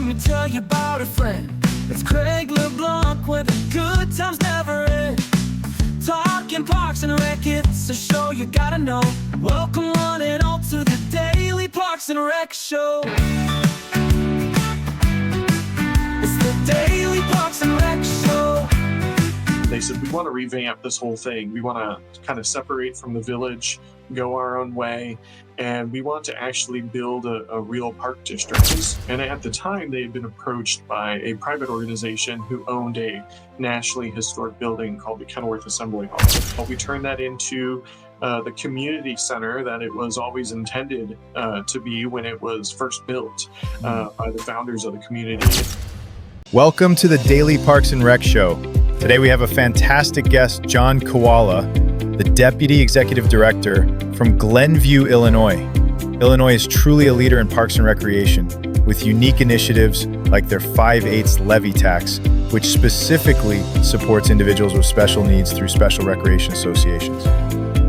me tell you about a friend. It's Craig LeBlanc where the good times never end. Talking Parks and Rec, it's a show you gotta know. Welcome one and all to the Daily Parks and Rec Show. It's the Daily Parks and Rec Show. They said, we want to revamp this whole thing. We want to kind of separate from the village, go our own way, and we want to actually build a real park district. And at the time, they had been approached by a private organization who owned a nationally historic building called the Kenilworth Assembly Hall. We turned that into the community center that it was always intended to be when it was first built by the founders of the community. Welcome to the Daily Parks and Rec Show. Today we have a fantastic guest, John Kiwala, the Deputy Executive Director from Glenview, Illinois. Illinois is truly a leader in parks and recreation, with unique initiatives like their 5/8 levy tax, which specifically supports individuals with special needs through special recreation associations.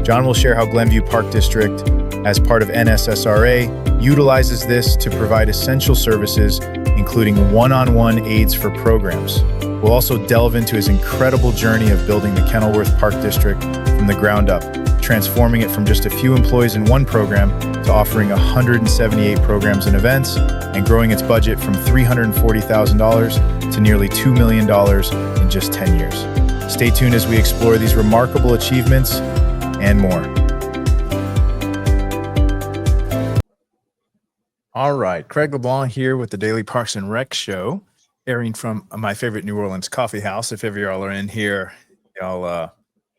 John will share how Glenview Park District, as part of NSSRA, utilizes this to provide essential services, including one-on-one aids for programs. We'll also delve into his incredible journey of building the Kenilworth Park District from the ground up, transforming it from just a few employees in one program to offering 178 programs and events, and growing its budget from $340,000 to nearly $2 million in just 10 years. Stay tuned as we explore these remarkable achievements and more. All right, Craig LeBlanc here with the Daily Parks and Rec Show, airing from my favorite New Orleans Coffeehouse. If ever y'all are in here, y'all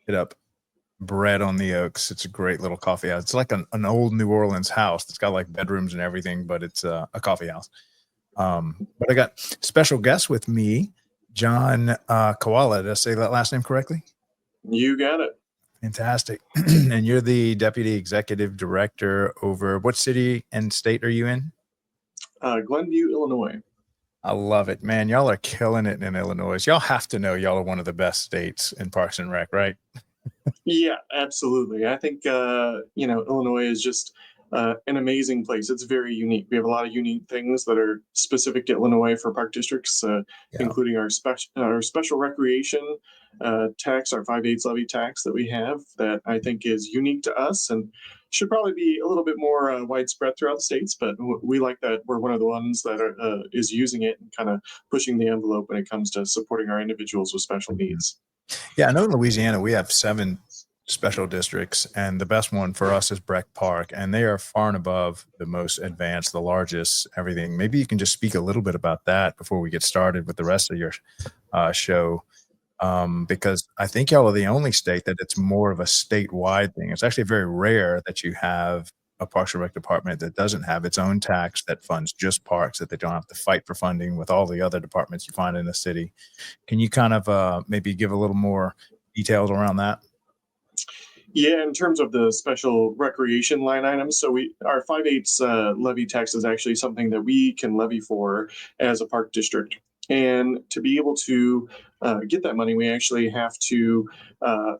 hit up Bread on the Oaks. It's a great little coffee house. It's like an old New Orleans house. It's got like bedrooms and everything, but it's a coffee house. But I got special guest with me, John Kiwala. Did I say that last name correctly? You got it. Fantastic. And you're the Deputy Executive Director over what city and state are you in? Glenview, Illinois. I love it, man. Y'all are killing it in Illinois. Y'all have to know y'all are one of the best states in Parks and Rec, right? Yeah, absolutely. I think, Illinois is just an amazing place. It's very unique. We have a lot of unique things that are specific to Illinois for park districts, including our special recreation tax, our 5/8 levy tax that we have that I think is unique to us and should probably be a little bit more widespread throughout the states. But we like that we're one of the ones that is using it and kind of pushing the envelope when it comes to supporting our individuals with special needs. Yeah, I know in Louisiana we have 7 special districts, and the best one for us is Breck Park, and they are far and above the most advanced, the largest, everything. Maybe you can just speak a little bit about that before we get started with the rest of your show, because I think y'all are the only state that it's more of a statewide thing. It's actually very rare that you have a Parks and Rec department that doesn't have its own tax that funds just parks, that they don't have to fight for funding with all the other departments you find in the city. Can you kind of maybe give a little more details around that? Yeah, in terms of the special recreation line items, so our 5/8 levy tax is actually something that we can levy for as a park district. And to be able to get that money, we actually have to,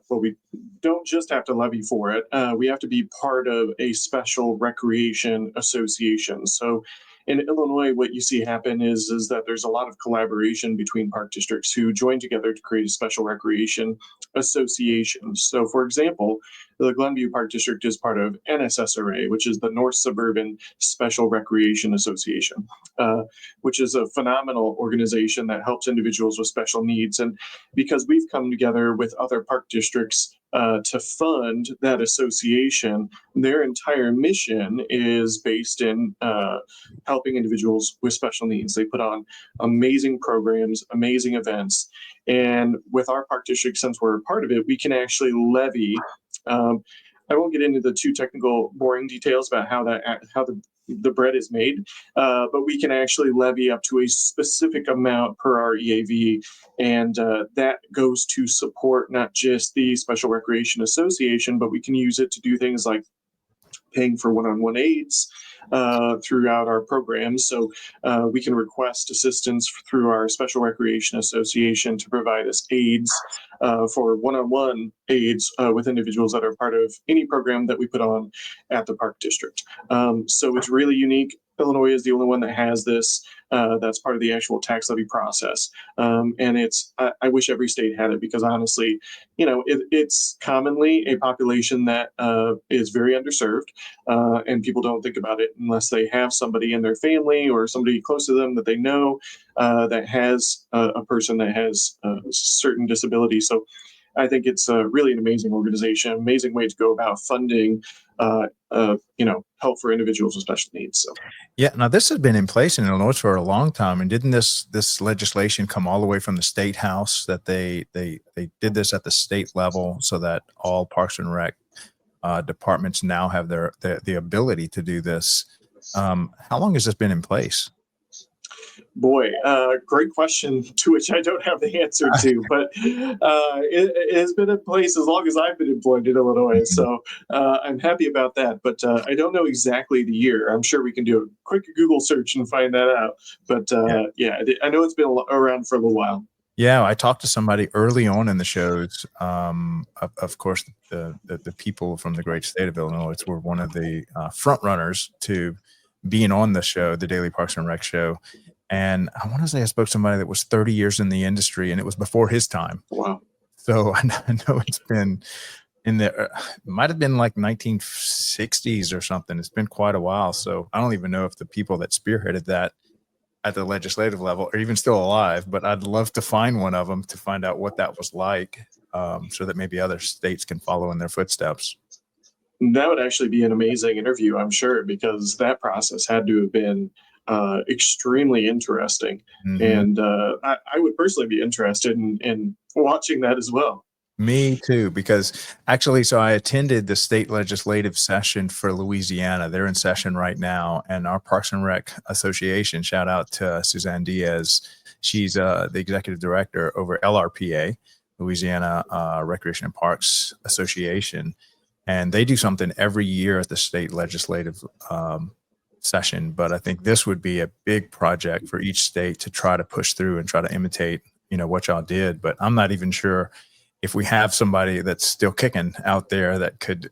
we don't just have to levy for it. We have to be part of a special recreation association. So in Illinois, what you see happen is that there's a lot of collaboration between park districts who join together to create a special recreation association. So, for example, the Glenview Park District is part of NSSRA, which is the North Suburban Special Recreation Association, which is a phenomenal organization that helps individuals with special needs. And because we've come together with other park districts to fund that association, their entire mission is based in helping individuals with special needs. They put on amazing programs, amazing events. And with our park district, since we're a part of it, we can actually levy. I won't get into the too technical, boring details about how the bread is made, but we can actually levy up to a specific amount per our EAV, and that goes to support not just the Special Recreation Association, but we can use it to do things like paying for one-on-one aids throughout our programs. So we can request assistance through our Special Recreation Association to provide us aids for one-on-one aids with individuals that are part of any program that we put on at the Park District. So it's really unique. Illinois is the only one that has this. That's part of the actual tax levy process. And I wish every state had it, because honestly, it's commonly a population that is very underserved, and people don't think about it unless they have somebody in their family or somebody close to them that they know that has a person that has a certain disability. So I think it's really an amazing organization, amazing way to go about funding, help for individuals with special needs. So. Yeah, now this has been in place in Illinois for a long time, and didn't this legislation come all the way from the state house, that they did this at the state level so that all Parks and Rec departments now have the ability to do this? How long has this been in place? Boy, great question, to which I don't have the answer to, but it has been in place as long as I've been employed in Illinois. So I'm happy about that, but I don't know exactly the year. I'm sure we can do a quick Google search and find that out. But I know it's been around for a little while. Yeah, I talked to somebody early on in the shows. Of course, the people from the great state of Illinois were one of the front runners to being on the show, the Daily Parks and Rec show. And I want to say I spoke to somebody that was 30 years in the industry, and it was before his time. Wow. So I know it's been in the, might have been like 1960s or something. It's been quite a while. So I don't even know if the people that spearheaded that at the legislative level are even still alive, but I'd love to find one of them to find out what that was like, so that maybe other states can follow in their footsteps. That would actually be an amazing interview, I'm sure, because that process had to have been extremely interesting. Mm-hmm. And I would personally be interested in watching that as well. Me too, because actually, so I attended the state legislative session for Louisiana. They're in session right now, and our Parks and Rec Association, shout out to Suzanne Diaz. She's the executive director over LRPA, Louisiana Recreation and Parks Association. And they do something every year at the state legislative session. But I think this would be a big project for each state to try to push through and try to imitate, what y'all did. But I'm not even sure if we have somebody that's still kicking out there that could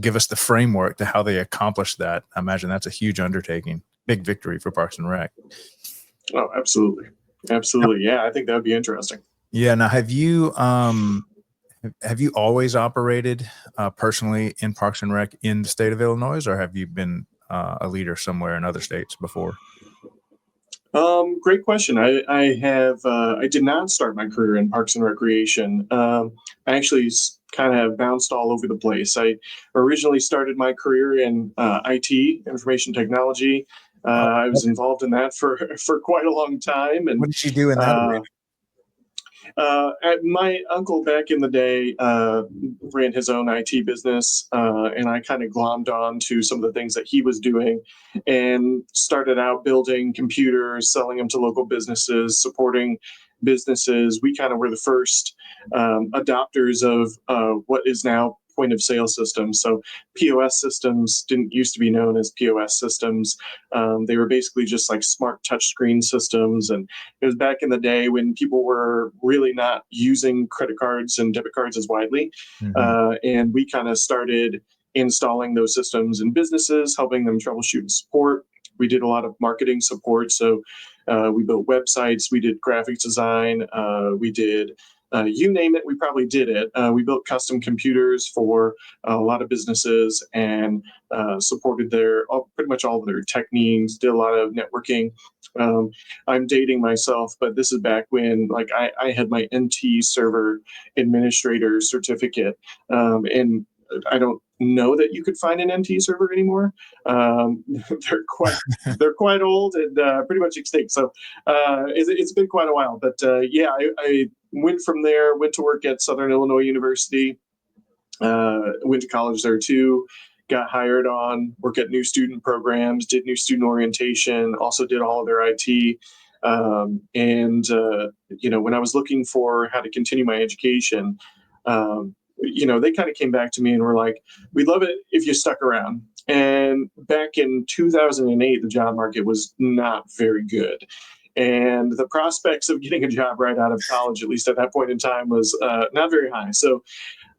give us the framework to how they accomplish that. I imagine that's a huge undertaking, big victory for Parks and Rec. Oh, absolutely. Absolutely. Yeah, I think that would be interesting. Yeah. Now, have you always operated personally in Parks and Rec in the state of Illinois, or have you been a leader somewhere in other states before? Great question. I did not start my career in Parks and Recreation. I actually kind of bounced all over the place. I originally started my career in IT, information technology. I was involved in that for quite a long time. And what did you do in that? My uncle back in the day ran his own IT business, and I kind of glommed on to some of the things that he was doing and started out building computers, selling them to local businesses, supporting businesses. We kind of were the first adopters of what is now point of sale systems. So POS systems didn't used to be known as POS systems. They were basically just like smart touchscreen systems. And it was back in the day when people were really not using credit cards and debit cards as widely. Mm-hmm. And we kind of started installing those systems in businesses, helping them troubleshoot and support. We did a lot of marketing support. So we built websites, we did graphics design, we did you name it, we probably did it. We built custom computers for a lot of businesses and supported pretty much all of their tech needs, did a lot of networking. I'm dating myself, but this is back when I had my NT server administrator certificate. And I don't know that you could find an NT server anymore. They're quite old and pretty much extinct. So it's been quite a while. But I went from there, went to work at Southern Illinois University, went to college there too, got hired on, work at new student programs, did new student orientation, also did all of their IT. When I was looking for how to continue my education, they kind of came back to me and were like, we'd love it if you stuck around. And back in 2008, the job market was not very good. And the prospects of getting a job right out of college, at least at that point in time, was not very high. So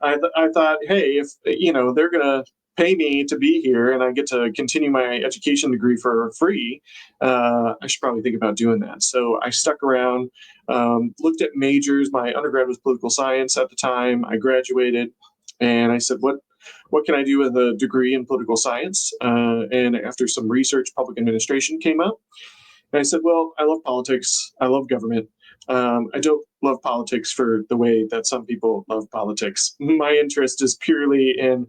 I thought, hey, if they're gonna pay me to be here and I get to continue my education degree for free, I should probably think about doing that. So I stuck around, looked at majors. My undergrad was political science at the time. I graduated, and I said, what can I do with a degree in political science? And after some research, public administration came up. And I said, well, I love politics. I love government. I don't love politics for the way that some people love politics. My interest is purely in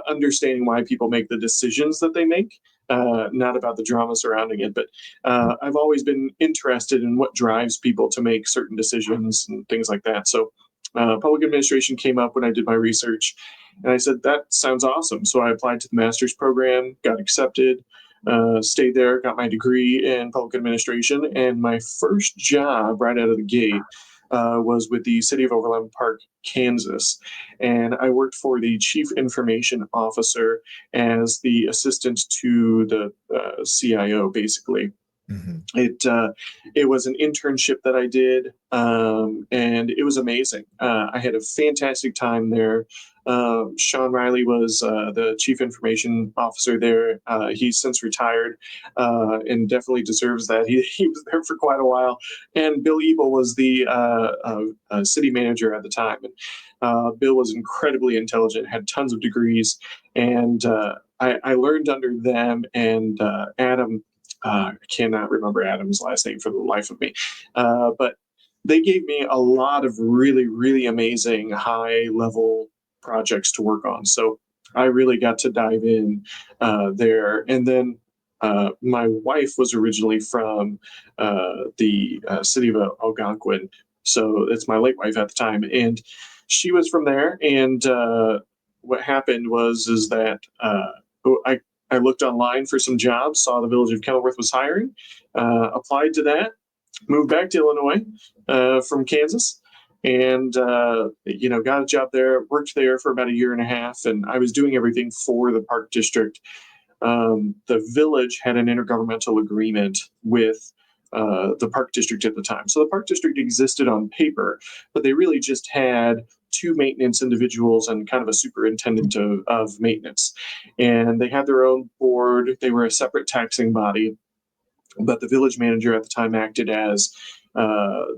understanding why people make the decisions that they make, not about the drama surrounding it. But I've always been interested in what drives people to make certain decisions and things like that. So public administration came up when I did my research. And I said, that sounds awesome. So I applied to the master's program, got accepted. Stayed there, got my degree in public administration, and my first job right out of the gate was with the city of Overland Park, Kansas. And I worked for the chief information officer as the assistant to the CIO, basically. Mm-hmm. It was an internship that I did, and it was amazing. I had a fantastic time there. Sean Riley was the chief information officer there. He's since retired, and definitely deserves that. He was there for quite a while. And Bill Ebel was the city manager at the time. And Bill was incredibly intelligent, had tons of degrees, and I learned under them and Adam. I cannot remember Adam's last name for the life of me. But they gave me a lot of really, really amazing high-level projects to work on. So I really got to dive in there. And then my wife was originally from the city of Algonquin. So it's my late wife at the time. And she was from there. And what happened is that I looked online for some jobs, saw the village of Kenilworth was hiring, applied to that, moved back to Illinois from Kansas, and got a job there, worked there for about a year and a half, and I was doing everything for the Park District. The village had an intergovernmental agreement with the Park District at the time. So the Park District existed on paper, but they really just had two maintenance individuals and kind of a superintendent of maintenance. And they had their own board. They were a separate taxing body, but the village manager at the time acted as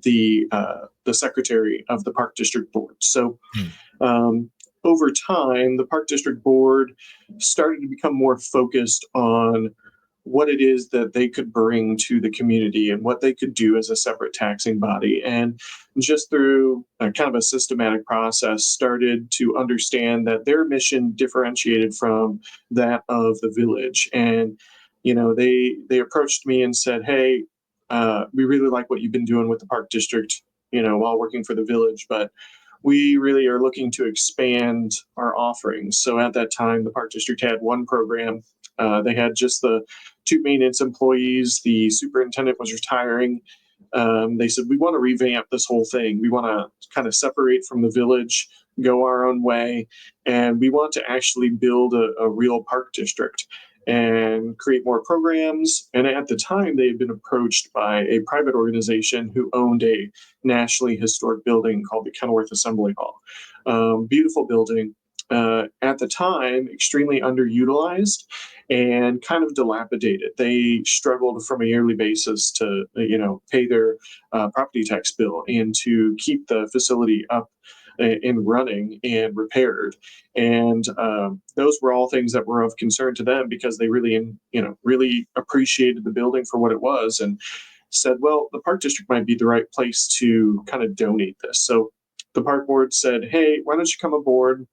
the secretary of the Park District board. So over time, the Park District board started to become more focused on what it is that they could bring to the community and what they could do as a separate taxing body. And just through a kind of a systematic process, started to understand that their mission differentiated from that of the village. And, they approached me and said, hey, we really like what you've been doing with the Park District, while working for the village, but we really are looking to expand our offerings. So at that time, the Park District had one program. They had just the two maintenance employees. The superintendent was retiring. They said, we want to revamp this whole thing. We want to kind of separate from the village, go our own way, and we want to actually build a real park district and create more programs. And at the time, they had been approached by a private organization who owned a nationally historic building called the Kenilworth Assembly Hall. Beautiful building. At the time, extremely underutilized and kind of dilapidated. They struggled from a yearly basis to, pay their property tax bill and to keep the facility up and running and repaired. And those were all things that were of concern to them because they really, really appreciated the building for what it was and said, well, the Park District might be the right place to kind of donate this. So the Park Board said, hey, why don't you come aboard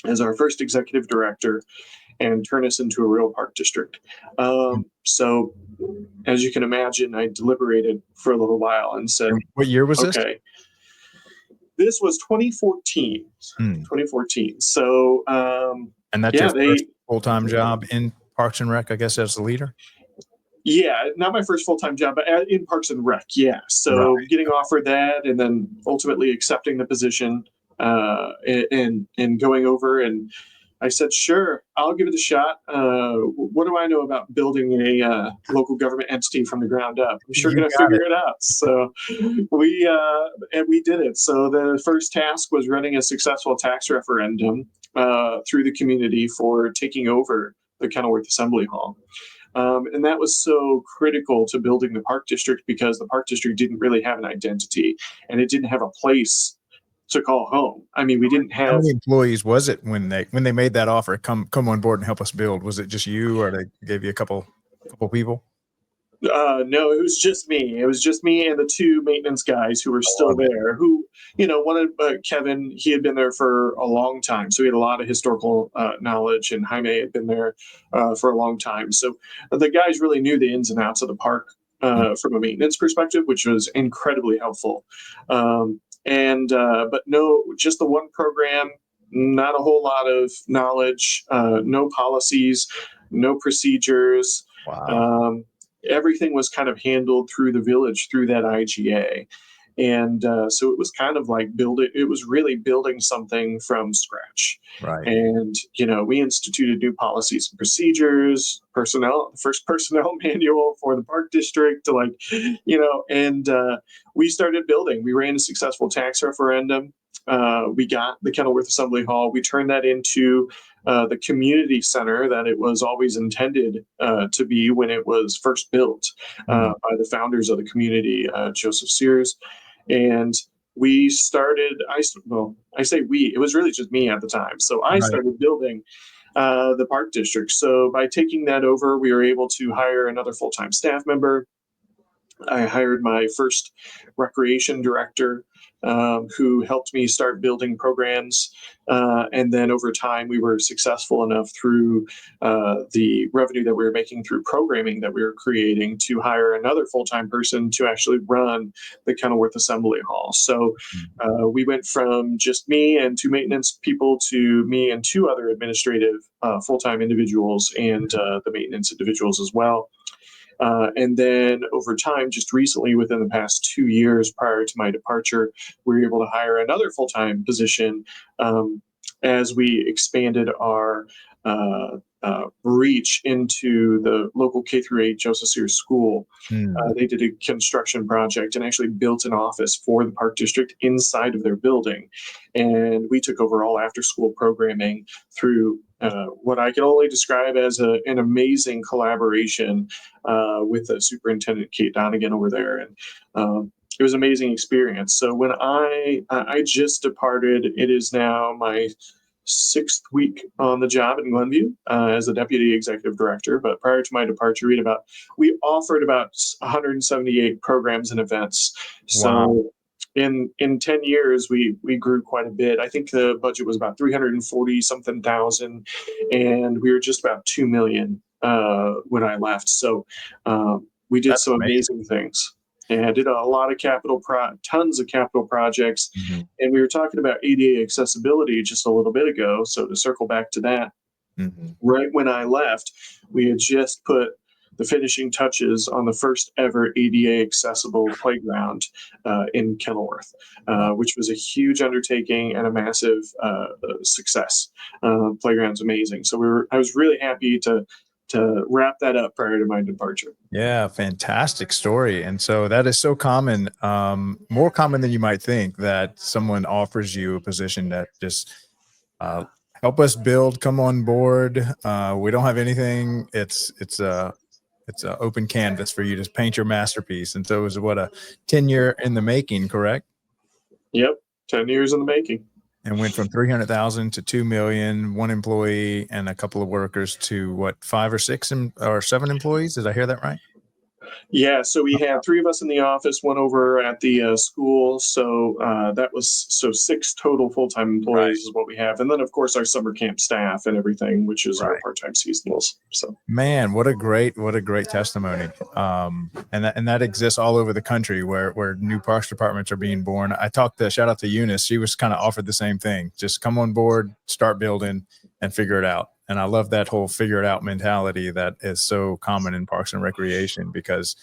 as our first executive director and turn us into a real park district. So as you can imagine, I deliberated for a little while and said, what year was this? Okay, this was 2014. 2014. So, and that's your first full-time job in Parks and Rec, I guess, as the leader? Yeah, not my first full-time job, but in Parks and Rec, yeah. So getting offered that and then ultimately accepting the position and going over and I said, sure, I'll give it a shot. What do I know about building a local government entity from the ground up? I'm sure You going to got figure it out. So we did it. So the first task was running a successful tax referendum through the community for taking over the Kenilworth Assembly Hall. And that was so critical to building the Park District because the Park District didn't really have an identity and it didn't have a place to call home. I mean, we didn't How have. many employees was it when they made that offer? Come on board and help us build. Was it just you, or they gave you a couple people? No, it was just me. It was just me and the two maintenance guys who were still there. Who, one of Kevin, he had been there for a long time, so he had a lot of historical knowledge, and Jaime had been there for a long time. So the guys really knew the ins and outs of the park from a maintenance perspective, which was incredibly helpful. But no, just the one program, not a whole lot of knowledge, no policies, no procedures. Wow. Everything was kind of handled through the village through that IGA. And so it was kind of like it was really building something from scratch. Right. And, we instituted new policies and procedures, first personnel manual for the Park District, and we started building. We ran a successful tax referendum. We got the Kenilworth Assembly Hall. We turned that into the community center that it was always intended to be when it was first built by the founders of the community, Joseph Sears. And we started, I say we, it was really just me at the time. So I started building the Park District. So by taking that over, we were able to hire another full-time staff member. I hired my first recreation director who helped me start building programs. And then over time, we were successful enough through the revenue that we were making through programming that we were creating to hire another full-time person to actually run the Kenilworth Assembly Hall. So we went from just me and two maintenance people to me and two other administrative full-time individuals and the maintenance individuals as well. And then over time, just recently, within the past 2 years prior to my departure, we were able to hire another full-time position as we expanded our reach into the local K-8 Joseph Sears School. They did a construction project and actually built an office for the Park District inside of their building. And we took over all after-school programming through what I can only describe as an amazing collaboration with the superintendent, Kate Donegan, over there. And it was an amazing experience. So when I just departed, it is now my 6th week on the job in Glenview as a deputy executive director. But prior to my departure, we offered about 178 programs and events. So in 10 years, we grew quite a bit. I think the budget was about 340 something thousand, and we were just about 2 million when I left. So we did some amazing things. And I did a lot of tons of capital projects. And we were talking about ADA accessibility just a little bit ago. So to circle back to that, right when I left, we had just put the finishing touches on the first ever ADA accessible playground in Kenilworth, which was a huge undertaking and a massive success. Playground's amazing. So I was really happy to wrap that up prior to my departure. Yeah, fantastic story. And so that is so common, more common than you might think, that someone offers you a position that just help us build, come on board. We don't have anything. It's an open canvas for you to paint your masterpiece. And so it was a 10-year in the making, correct? Yep, 10 years in the making. And went from 300,000 to 2 million, one employee and a couple of workers to 5 or 6 or 7 employees. Did I hear that right? Yeah, so we had 3 of us in the office, one over at the school. So that was 6 total full-time employees is what we have. And then, of course, our summer camp staff and everything, which is our part-time seasonals. So, man, what a great testimony. And that exists all over the country where new parks departments are being born. Shout out to Eunice. She was kind of offered the same thing. Just come on board, start building, and figure it out. And I love that whole figure it out mentality that is so common in parks and recreation, because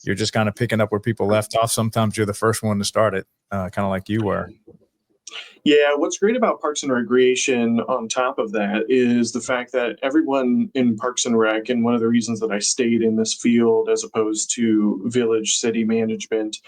you're just kind of picking up where people left off. Sometimes you're the first one to start it, kind of like you were. Yeah, what's great about Parks and Recreation on top of that is the fact that everyone in Parks and Rec, and one of the reasons that I stayed in this field as opposed to village city management,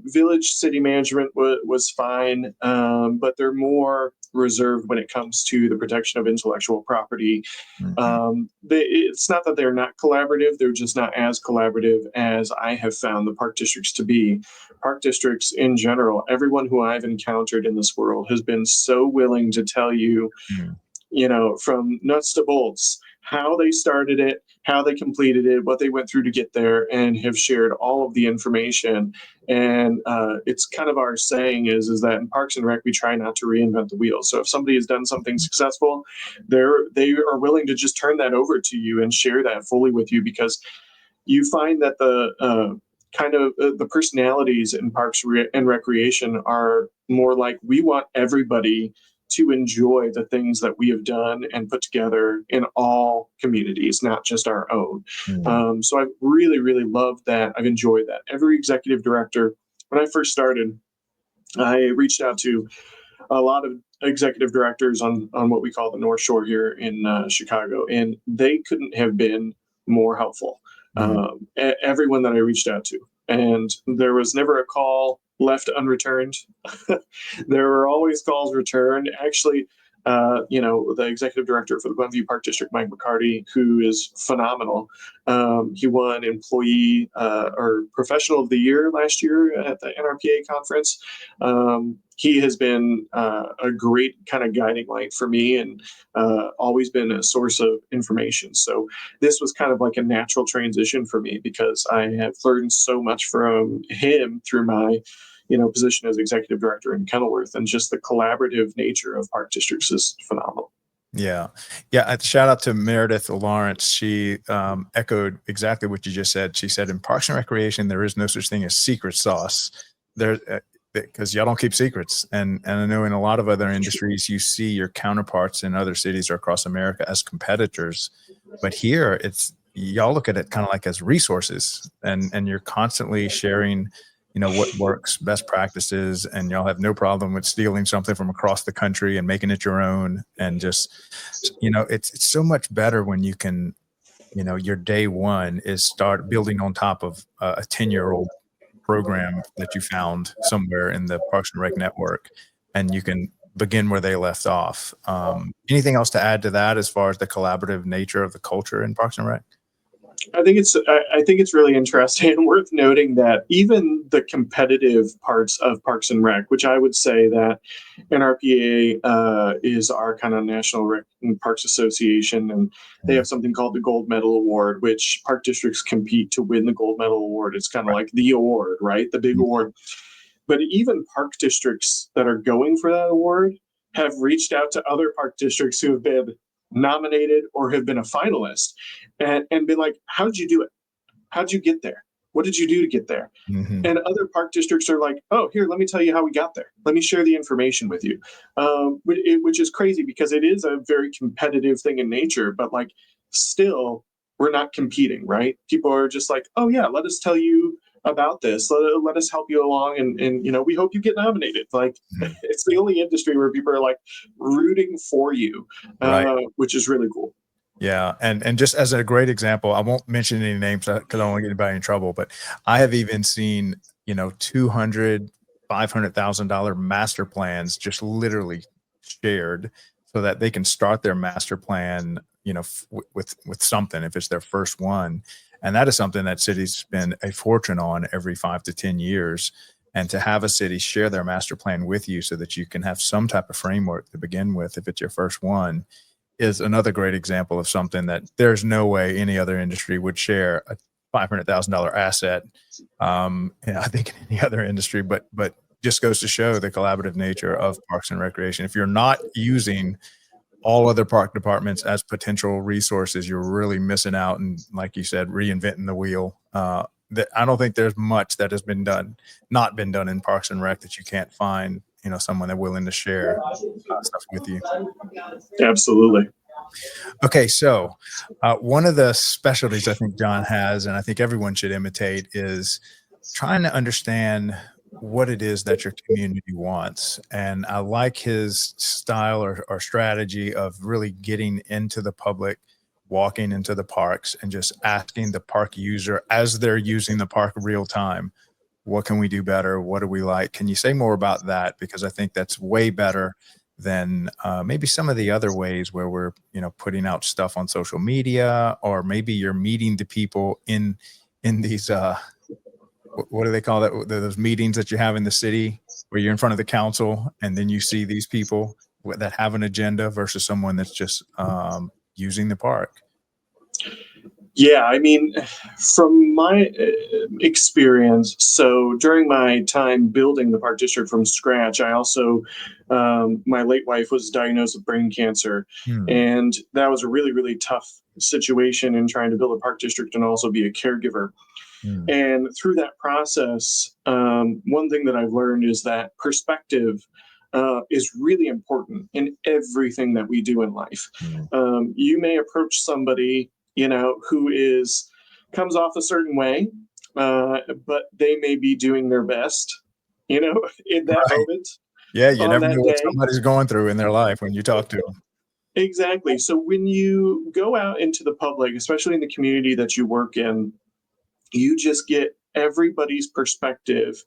village city management was fine, but they're more reserved when it comes to the protection of intellectual property. Mhm. It's not that they're not collaborative, they're just not as collaborative as I have found the park districts to be. Park districts in general, everyone who I've encountered in this world has been so willing to tell you, Mm. from nuts to bolts, how they started it, how they completed it, what they went through to get there, and have shared all of the information. And it's kind of our saying is that in Parks and Rec we try not to reinvent the wheel. So if somebody has done something successful, they are willing to just turn that over to you and share that fully with you, because you find that the personalities in and recreation are more like, we want everybody to enjoy the things that we have done and put together in all communities, not just our own. Mm. So I've really, really loved that. I've enjoyed that. Every executive director, when I first started, I reached out to a lot of executive directors on what we call the North Shore here in Chicago, and they couldn't have been more helpful. Mm. Everyone that I reached out to, and there was never a call left unreturned. There were always calls returned. Actually, the executive director for the Glenview Park District, Mike McCarty, who is phenomenal. He won employee or professional of the year last year at the NRPA conference. He has been a great kind of guiding light for me, and always been a source of information. So this was kind of like a natural transition for me, because I have learned so much from him through my position as executive director in Kenilworth, and just the collaborative nature of park districts is phenomenal. Yeah. Yeah. Shout out to Meredith Lawrence. She echoed exactly what you just said. She said, in Parks and Recreation, there is no such thing as secret sauce. There, because y'all don't keep secrets. And I know in a lot of other industries, you see your counterparts in other cities or across America as competitors. But here, y'all look at it kind of like as resources, and you're constantly sharing what works, best practices, and y'all have no problem with stealing something from across the country and making it your own. And just, it's so much better when you can, your day one is start building on top of a 10-year-old program that you found somewhere in the Parks and Rec network, and you can begin where they left off. Anything else to add to that as far as the collaborative nature of the culture in Parks and Rec? I think it's really interesting and worth noting that even the competitive parts of Parks and Rec, which I would say that NRPA is our kind of National Rec and Parks Association, and they have something called the Gold Medal Award, which park districts compete to win the Gold Medal Award. It's kind of like the award, right? The big award. But even park districts that are going for that award have reached out to other park districts who have been nominated or have been a finalist, and been like, how'd you do it? How'd you get there? What did you do to get there? Mm-hmm. And other park districts are like, oh, here, let me tell you how we got there. Let me share the information with you. Which is crazy, because it is a very competitive thing in nature, but like, still, we're not competing, right? People are just like, oh yeah, let us tell you about this. Let us help you along, and we hope you get nominated. Like, it's the only industry where people are like rooting for you, Right. which is really cool. Yeah. And just as a great example, I won't mention any names because I don't want to get anybody in trouble, but I have even seen, $200,000, $500,000 master plans just literally shared so that they can start their master plan, with something if it's their first one. And that is something that cities spend a fortune on every 5 to 10 years. And to have a city share their master plan with you so that you can have some type of framework to begin with, if it's your first one, is another great example of something that there's no way any other industry would share a $500,000 asset. I think in any other industry, but just goes to show the collaborative nature of Parks and Recreation. If you're not using all other park departments as potential resources, you're really missing out. And like you said, reinventing the wheel. I don't think there's much that has not been done in Parks and Rec that you can't find, someone that's willing to share stuff with you. Absolutely. Okay, so one of the specialties I think John has, and I think everyone should imitate, is trying to understand what it is that your community wants. And I like his style or strategy of really getting into the public, walking into the parks and just asking the park user as they're using the park real time, what can we do better? What do we like? Can you say more about that? Because I think that's way better than maybe some of the other ways where we're, putting out stuff on social media, or maybe you're meeting the people in these what do they call that? Those meetings that you have in the city where you're in front of the council and then you see these people that have an agenda versus someone that's just using the park. Yeah, I mean, from my experience, so during my time building the park district from scratch, I also, my late wife was diagnosed with brain cancer. Hmm. And that was a really, really tough situation in trying to build a park district and also be a caregiver. Hmm. And through that process, one thing that I've learned is that perspective is really important in everything that we do in life. Hmm. You may approach somebody, who comes off a certain way, but they may be doing their best, in that Right. moment Yeah, you on never that know what day. somebody's going through in their life when you talk to them. Exactly. So when you go out into the public, especially in the community that you work in, you just get everybody's perspective,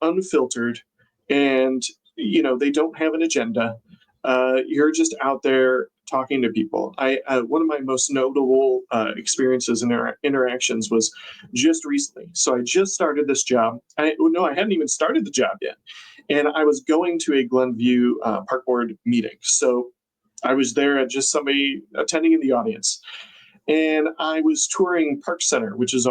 unfiltered, and they don't have an agenda. You're just out there talking to people. I One of my most notable experiences and interactions was just recently. So I just started this job. I hadn't even started the job yet, and I was going to a Glenview park board meeting. So I was there at just somebody attending in the audience, and I was touring Park Center, which is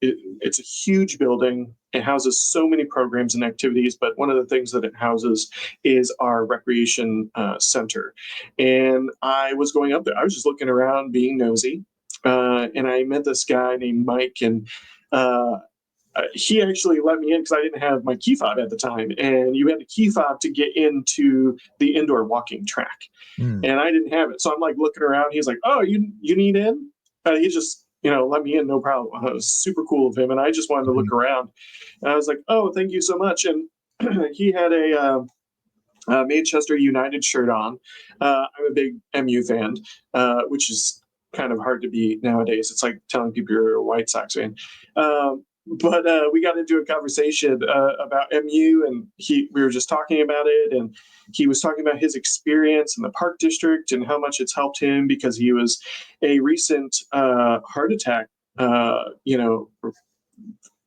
it's a huge building. It houses so many programs and activities, but one of the things that it houses is our recreation center. And I was going up there. I was just looking around, being nosy, and I met this guy named Mike, and uh, he actually let me in because I didn't have my key fob at the time, and you had a key fob to get into the indoor walking track, Hmm. and I didn't have it. So I'm like looking around. He's like, "Oh, you need in?" He just let me in, no problem. It was super cool of him, and I just wanted to Mhm. look around. And I was like, "Oh, thank you so much." And he had a Manchester United shirt on. I'm a big MU fan, which is kind of hard to be nowadays. It's like telling people you're a White Sox fan. But we got into a conversation about MU, and we were just talking about it, and he was talking about his experience in the Park District and how much it's helped him because he was a recent heart attack,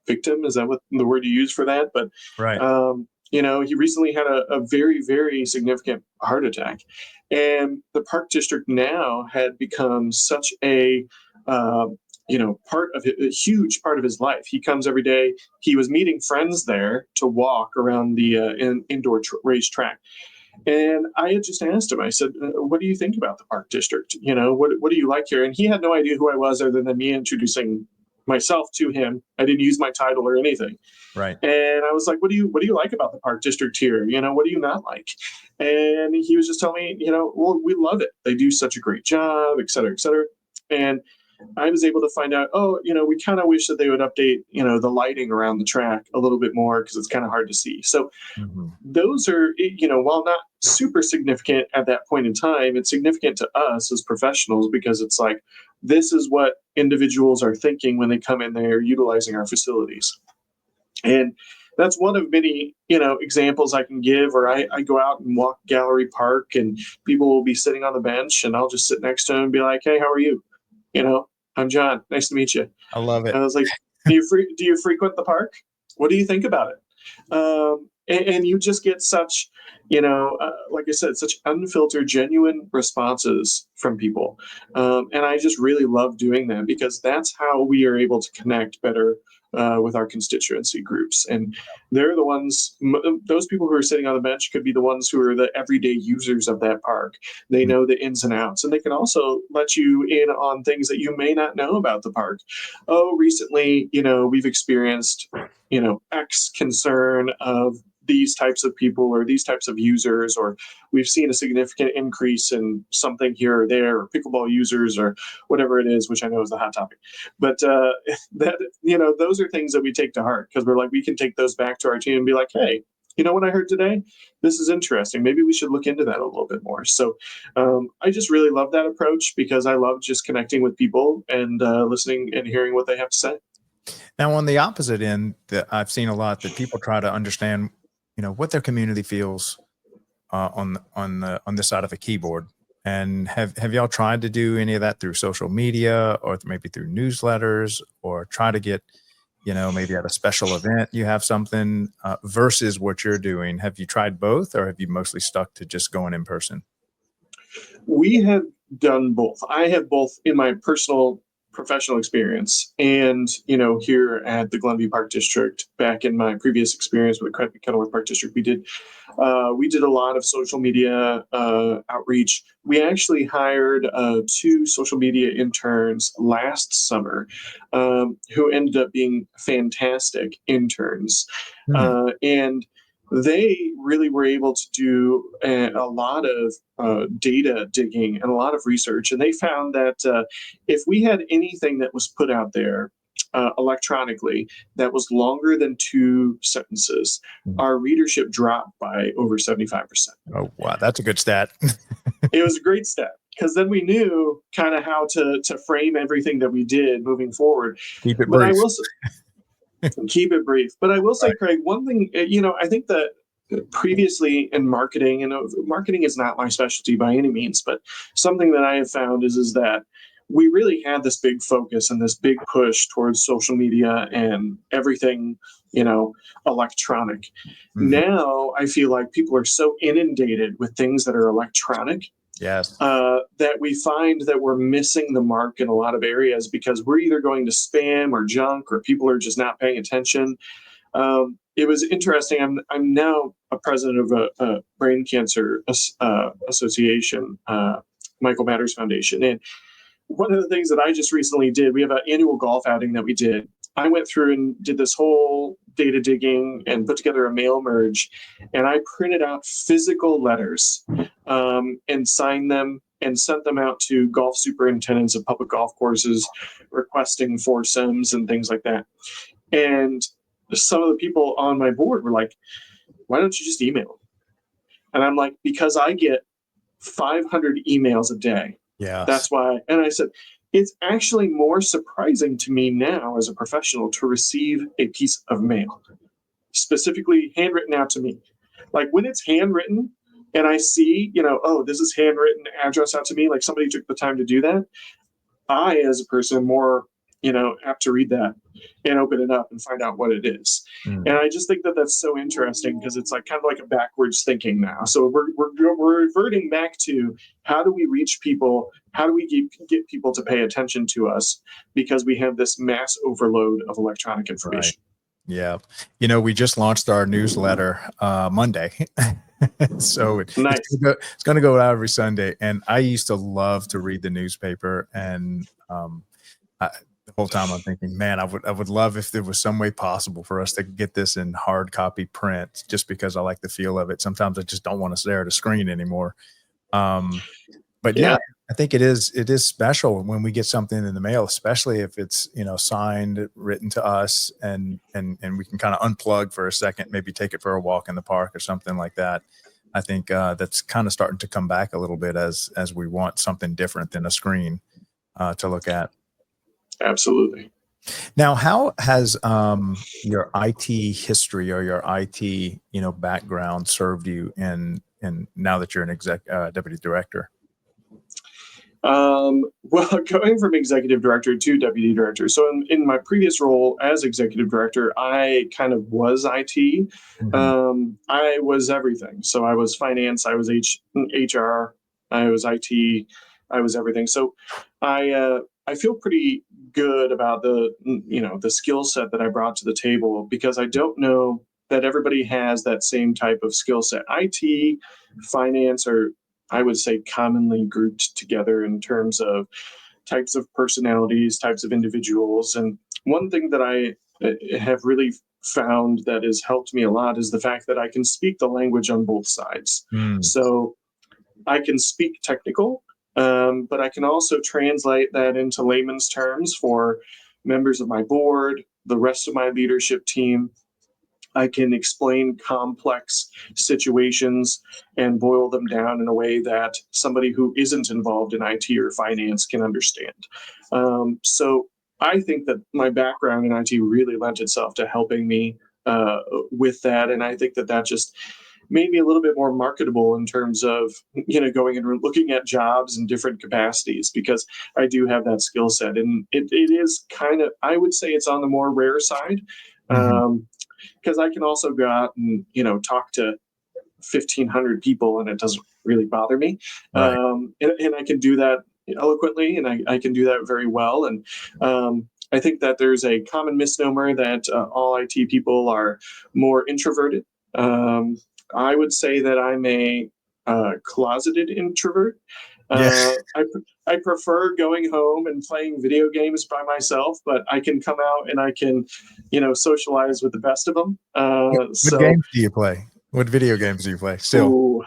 victim. Is that what the word you use for that? But Right. he recently had a very, very significant heart attack, and the Park District now had become such a part of a huge part of his life. He comes every day. He was meeting friends there to walk around the indoor race track. And I had just asked him, I said, "What do you think about the Park District? What do you like here?" And he had no idea who I was other than me introducing myself to him. I didn't use my title or anything. Right. And I was like, "What do you like about the Park District here? What do you not like?" And he was just telling me, "Well, we love it. They do such a great job, et cetera, et cetera." And I was able to find out, we kind of wish that they would update, the lighting around the track a little bit more because it's kind of hard to see. So Hmm. those are, while not super significant at that point in time, it's significant to us as professionals because it's like, this is what individuals are thinking when they come in there utilizing our facilities. And that's one of many, examples I can give. Or I go out and walk Gallery Park, and people will be sitting on the bench, and I'll just sit next to them and be like, "Hey, how are you? I'm John. Nice to meet you." I love it. And I was like, do you frequent the park? What do you think about it?" And you just get such, like I said, such unfiltered, genuine responses from people. And I just really love doing that because that's how we are able to connect better with our constituency groups. And they're the ones, those people who are sitting on the bench could be the ones who are the everyday users of that park. They know the ins and outs, and they can also let you in on things that you may not know about the park. Oh, recently, we've experienced, X concern of these types of people or these types of users, or we've seen a significant increase in something here or there, or pickleball users or whatever it is, which I know is the hot topic. But that, those are things that we take to heart, because we're like, we can take those back to our team and be like, hey, you know what I heard today? This is interesting. Maybe we should look into that a little bit more. So I just really love that approach, because I love just connecting with people and listening and hearing what they have to say. Now, on the opposite end, that I've seen a lot that people try to understand, what their community feels on this side of a keyboard. And have y'all tried to do any of that through social media, or maybe through newsletters, or try to get, maybe at a special event you have something versus what you're doing? Have you tried both, or have you mostly stuck to just going in person? We have done both. I have both in my personal professional experience, and here at the Glenview Park District. Back in my previous experience with the Kenilworth Park District, we did a lot of social media outreach. We actually hired 2 social media interns last summer, who ended up being fantastic interns, and they really were able to do a lot of data digging and a lot of research. And they found that if we had anything that was put out there electronically that was longer than 2 sentences, our readership dropped by over 75%. Oh, wow. That's a good stat. It was a great stat, because then we knew kind of how to frame everything that we did moving forward. Keep it But brief. I will say, keep it brief. But I will say, Craig, one thing, I think that previously in marketing, and marketing is not my specialty by any means, but something that I have found is that we really had this big focus and this big push towards social media and everything, electronic. Now I feel like people are so inundated with things that are electronic. Yes. That we find that we're missing the mark in a lot of areas, because we're either going to spam or junk, or people are just not paying attention. It was interesting. I'm now a president of a brain cancer association, Michael Matters Foundation. And one of the things that I just recently did, we have an annual golf outing that we did. I went through and did this whole data digging and put together a mail merge, and I printed out physical letters and signed them and sent them out to golf superintendents of public golf courses requesting foursomes and things like that. And some of the people on my board were like, why don't you just email them? And I'm like, because I get 500 emails a day. Yeah. That's why. And I said, it's actually more surprising to me now as a professional to receive a piece of mail, specifically handwritten out to me. Like when it's handwritten and I see, oh, this is handwritten address out to me, like somebody took the time to do that. I, as a person, more, apt to read that and open it up and find out what it is. And I just think that that's so interesting, because it's like kind of like a backwards thinking now. So we're reverting back to, how do we reach people? How do we get people to pay attention to us? Because we have this mass overload of electronic information. Right. Yeah. We just launched our newsletter Monday. So Nice. It's going to go out every Sunday. And I used to love to read the newspaper. And the whole time I'm thinking, man, I would love if there was some way possible for us to get this in hard copy print, just because I like the feel of it. Sometimes I just don't want to stare at a screen anymore. But yeah, I think it is special when we get something in the mail, especially if it's, signed, written to us, and we can kind of unplug for a second, maybe take it for a walk in the park or something like that. I think that's kind of starting to come back a little bit as we want something different than a screen to look at. Absolutely. Now, how has your IT history or your IT, background served you and now that you're an deputy director? Well, going from executive director to deputy director. So in my previous role as executive director, I kind of was IT. I was everything. So I was finance, I was HR, I was IT, I was everything. So I feel pretty good about the skill set that I brought to the table, because I don't know that everybody has that same type of skill set. IT, finance are, I would say, commonly grouped together in terms of types of personalities, types of individuals. And one thing that I have really found that has helped me a lot is the fact that I can speak the language on both sides. Mm, So I can speak technical, but I can also translate that into layman's terms for members of my board, the rest of my leadership team. I can explain complex situations and boil them down in a way that somebody who isn't involved in IT or finance can understand. So I think that my background in IT really lent itself to helping me with that. And I think that that just made me a little bit more marketable in terms of, going and looking at jobs in different capacities, because I do have that skill set. And it is kind of, I would say it's on the more rare side. mhm. Because I can also go out and talk to 1,500 people, and it doesn't really bother me. Right. And I can do that eloquently, and I can do that very well. And I think that there's a common misnomer that all IT people are more introverted. I would say that I'm a closeted introvert. Yeah. I prefer going home and playing video games by myself, but I can come out and I can, socialize with the best of them. What games do you play? What video games do you play still? Ooh,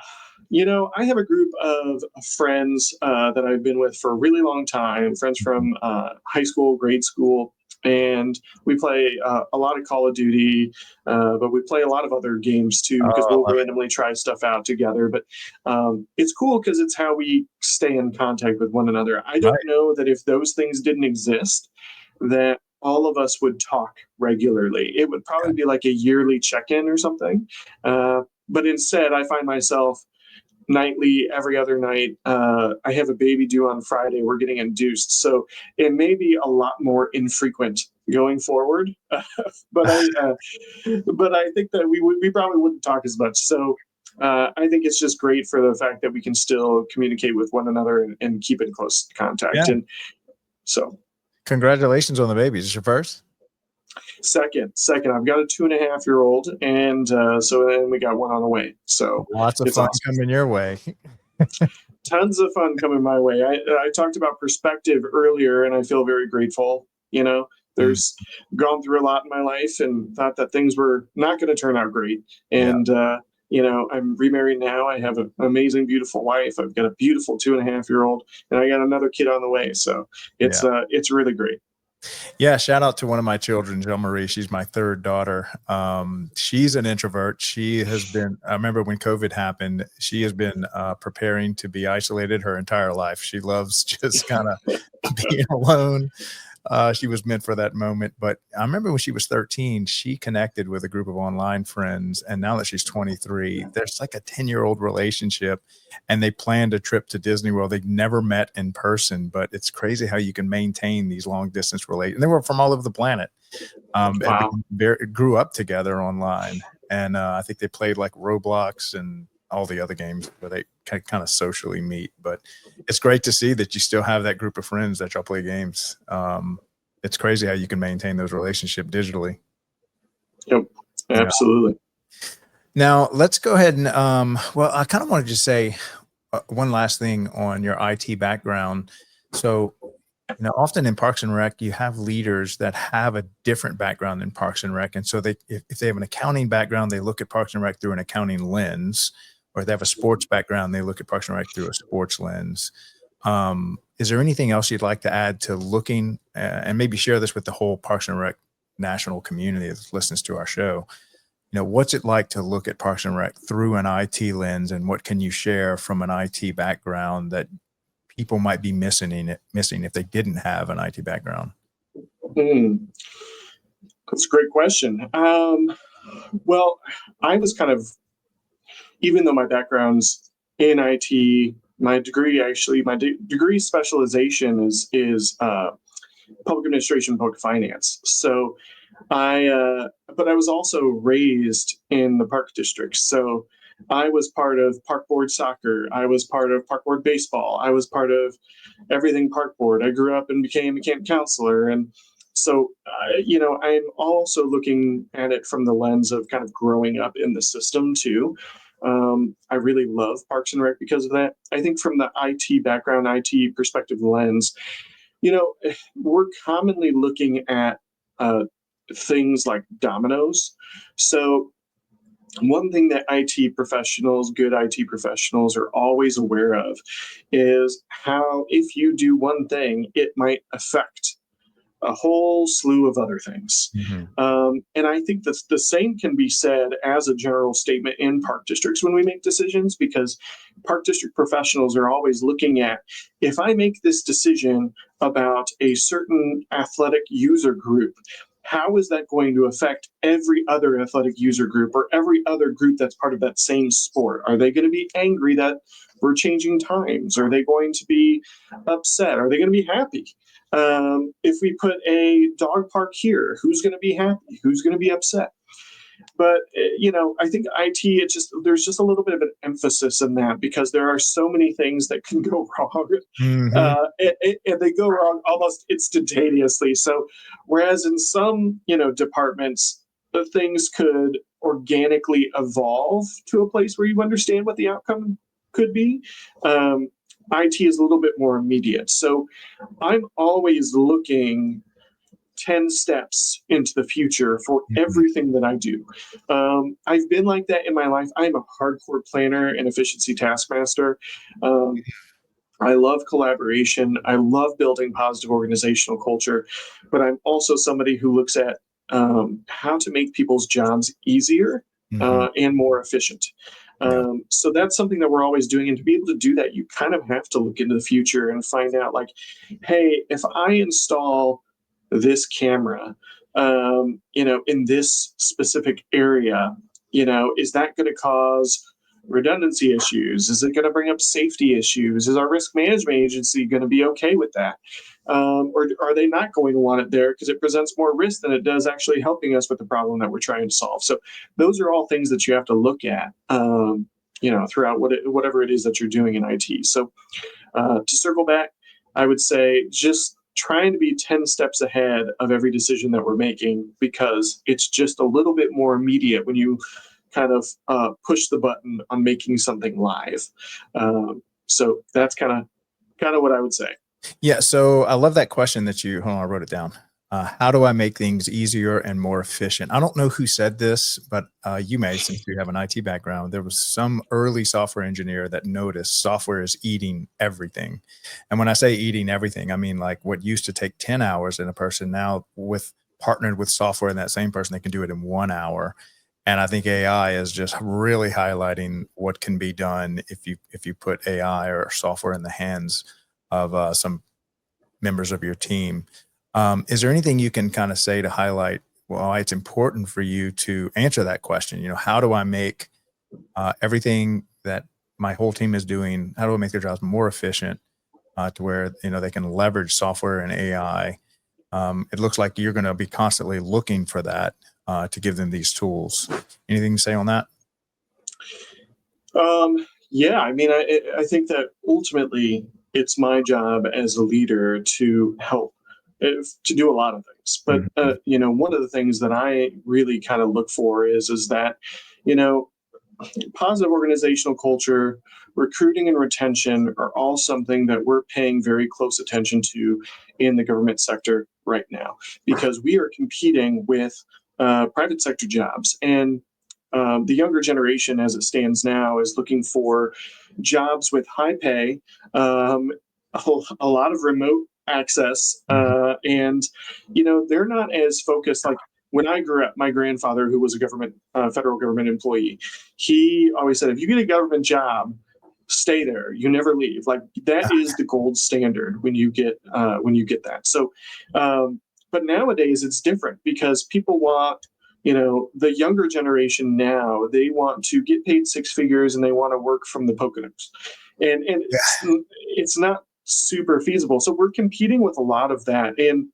I have a group of friends that I've been with for a really long time, friends from high school, grade school, and we play a lot of Call of Duty, but we play a lot of other games too, because Oh, we'll I love randomly try stuff out together. But it's cool because it's how we stay in contact with one another. I it. Right. don't know that if those things didn't exist, that all of us would talk regularly. It would probably be like a yearly check-in or something. But instead, I find myself nightly, every other night. I have a baby due on Friday. We're getting induced, so it may be a lot more infrequent going forward. but I think that we probably wouldn't talk as much. So I think it's just great for the fact that we can still communicate with one another and keep in close contact. Yeah. And so Congratulations on the baby. Is this your first? second, I've got a 2.5-year-old, and so then we got one on the way. So Lots of it's fun awesome. coming your way. Tons of fun coming my way. I talked about perspective earlier, and I feel very grateful. There's gone through a lot in my life and thought that things were not going to turn out great. Yeah. And, I'm remarried now. I have an amazing, beautiful wife. I've got a beautiful 2.5-year-old, and I got another kid on the way. So it's really great. Yeah, shout out to one of my children, Jill Marie. She's my third daughter. She's an introvert. She has been, I remember when COVID happened, she has been preparing to be isolated her entire life. She loves just kind of being alone. She was meant for that moment. But I remember when she was 13, she connected with a group of online friends. And now that she's 23, there's like a 10-year-old relationship. And they planned a trip to Disney World. They've never met in person, but it's crazy how you can maintain these long distance relations. And they were from all over the planet. Wow. And grew up together online. And I think they played like Roblox and all the other games where they kind of socially meet. But it's great to see that you still have that group of friends that y'all play games. It's crazy how you can maintain those relationships digitally. Yep. Absolutely. Now let's go ahead and, well, I kind of want to just say one last thing on your IT background. So, often in Parks and Rec, you have leaders that have a different background than Parks and Rec. And so if they have an accounting background, they look at Parks and Rec through an accounting lens, or if they have a sports background, they look at Parks and Rec through a sports lens. Is there anything else you'd like to add to looking, and maybe share this with the whole Parks and Rec national community that listens to our show? What's it like to look at Parks and Rec through an IT lens, and what can you share from an IT background that people might be missing if they didn't have an IT background? That's a great question. Well, I was kind of, even though my background's in IT, my degree specialization is public administration, public finance. So but I was also raised in the park district. So I was part of park board soccer. I was part of park board baseball. I was part of everything park board. I grew up and became a camp counselor. And so, I'm also looking at it from the lens of kind of growing up in the system too. I really love Parks and Rec because of that. I think from the IT background, IT perspective lens, we're commonly looking at things like dominoes. So one thing that good IT professionals are always aware of is how if you do one thing, it might affect a whole slew of other things. And I think that the same can be said as a general statement in park districts when we make decisions, because park district professionals are always looking at, if I make this decision about a certain athletic user group, how is that going to affect every other athletic user group or every other group that's part of that same sport? Are they going to be angry that we're changing times? Are they going to be upset? Are they going to be happy? If we put a dog park here, who's going to be happy? Who's going to be upset? But I think IT, there's just a little bit of an emphasis in that, because there are so many things that can go wrong, and they go wrong almost instantaneously. So, whereas in some departments, the things could organically evolve to a place where you understand what the outcome could be. IT is a little bit more immediate. So, I'm always looking 10 steps into the future for everything that I do. I've been like that in my life. I'm a hardcore planner and efficiency taskmaster. I love collaboration. I love building positive organizational culture, but I'm also somebody who looks at how to make people's jobs easier and more efficient. So that's something that we're always doing. And to be able to do that, you kind of have to look into the future and find out, like, hey, if I install this camera, in this specific area, is that going to cause redundancy issues? Is it going to bring up safety issues? Is our risk management agency going to be okay with that? Or are they not going to want it there because it presents more risk than it does actually helping us with the problem that we're trying to solve? So those are all things that you have to look at, throughout whatever it is that you're doing in IT. So to circle back, I would say just trying to be 10 steps ahead of every decision that we're making, because it's just a little bit more immediate when you kind of push the button on making something live. So that's kind of what I would say. Yeah. So I love that question that hold on, I wrote it down. How do I make things easier and more efficient? I don't know who said this, but you may, since you have an IT background. There was some early software engineer that noticed software is eating everything. And when I say eating everything, I mean like what used to take 10 hours in a person, now partnered with software and that same person, they can do it in 1 hour. And I think AI is just really highlighting what can be done if you put AI or software in the hands of some members of your team. Is there anything you can kind of say to highlight why it's important for you to answer that question? How do I make everything that my whole team is doing, how do I make their jobs more efficient to where, they can leverage software and AI? It looks like you're going to be constantly looking for that to give them these tools. Anything to say on that? Yeah, I mean, I think that ultimately it's my job as a leader to help, to do a lot of things. But, one of the things that I really kind of look for is that, positive organizational culture, recruiting and retention are all something that we're paying very close attention to in the government sector right now, because we are competing with private sector jobs. And the younger generation, as it stands now, is looking for jobs with high pay, a lot of remote access, and they're not as focused. Like when I grew up, my grandfather, who was a federal government employee, he always said, if you get a government job, stay there. You never leave. Like that is the gold standard when you get that. So, but nowadays it's different, because people want, the younger generation now, they want to get paid six figures and they want to work from the Poconos, and it's not super feasible. So we're competing with a lot of that. And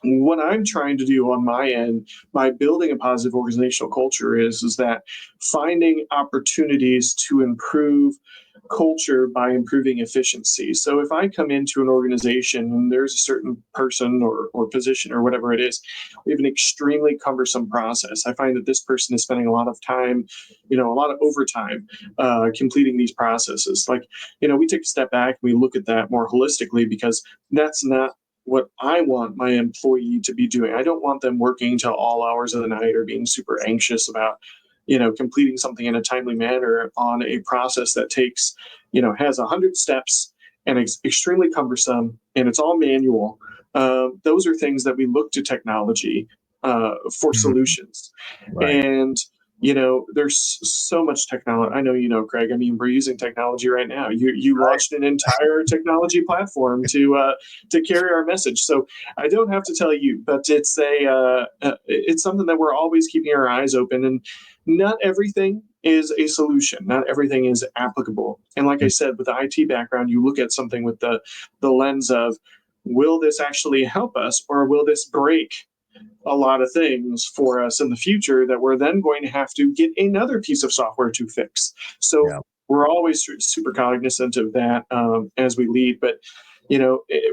what I'm trying to do on my end by building a positive organizational culture is that finding opportunities to improve culture by improving efficiency. So if I come into an organization and there's a certain person or position or whatever it is, we have an extremely cumbersome process. I find that this person is spending a lot of time, a lot of overtime completing these processes. Like, we take a step back and we look at that more holistically, because that's not what I want my employee to be doing. I don't want them working till all hours of the night or being super anxious about, completing something in a timely manner on a process that takes, has 100 steps and is extremely cumbersome and it's all manual. Those are things that we look to technology for Mhm. solutions. Right. And there's so much technology. I know, Craig. I mean, we're using technology right now. You Right. launched an entire technology platform to carry our message. So I don't have to tell you, but it's something that we're always keeping our eyes open. And not everything is a solution. Not everything is applicable. And like I said, with the IT background, you look at something with the lens of, will this actually help us, or will this break a lot of things for us in the future that we're then going to have to get another piece of software to fix. So Yeah. we're always super cognizant of that as we lead. But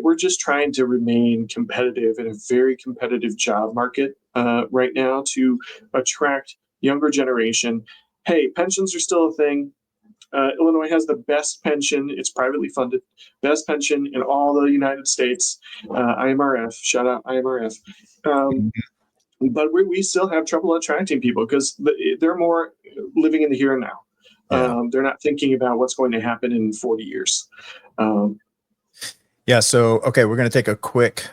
we're just trying to remain competitive in a very competitive job market right now to attract younger generation. Hey, pensions are still a thing. Illinois has the best pension. It's privately funded, best pension in all the United States. IMRF, shout out IMRF. Um, but we still have trouble attracting people because they're more living in the here and now. Yeah. They're not thinking about what's going to happen in 40 years. Yeah. So, okay, we're going to take a quick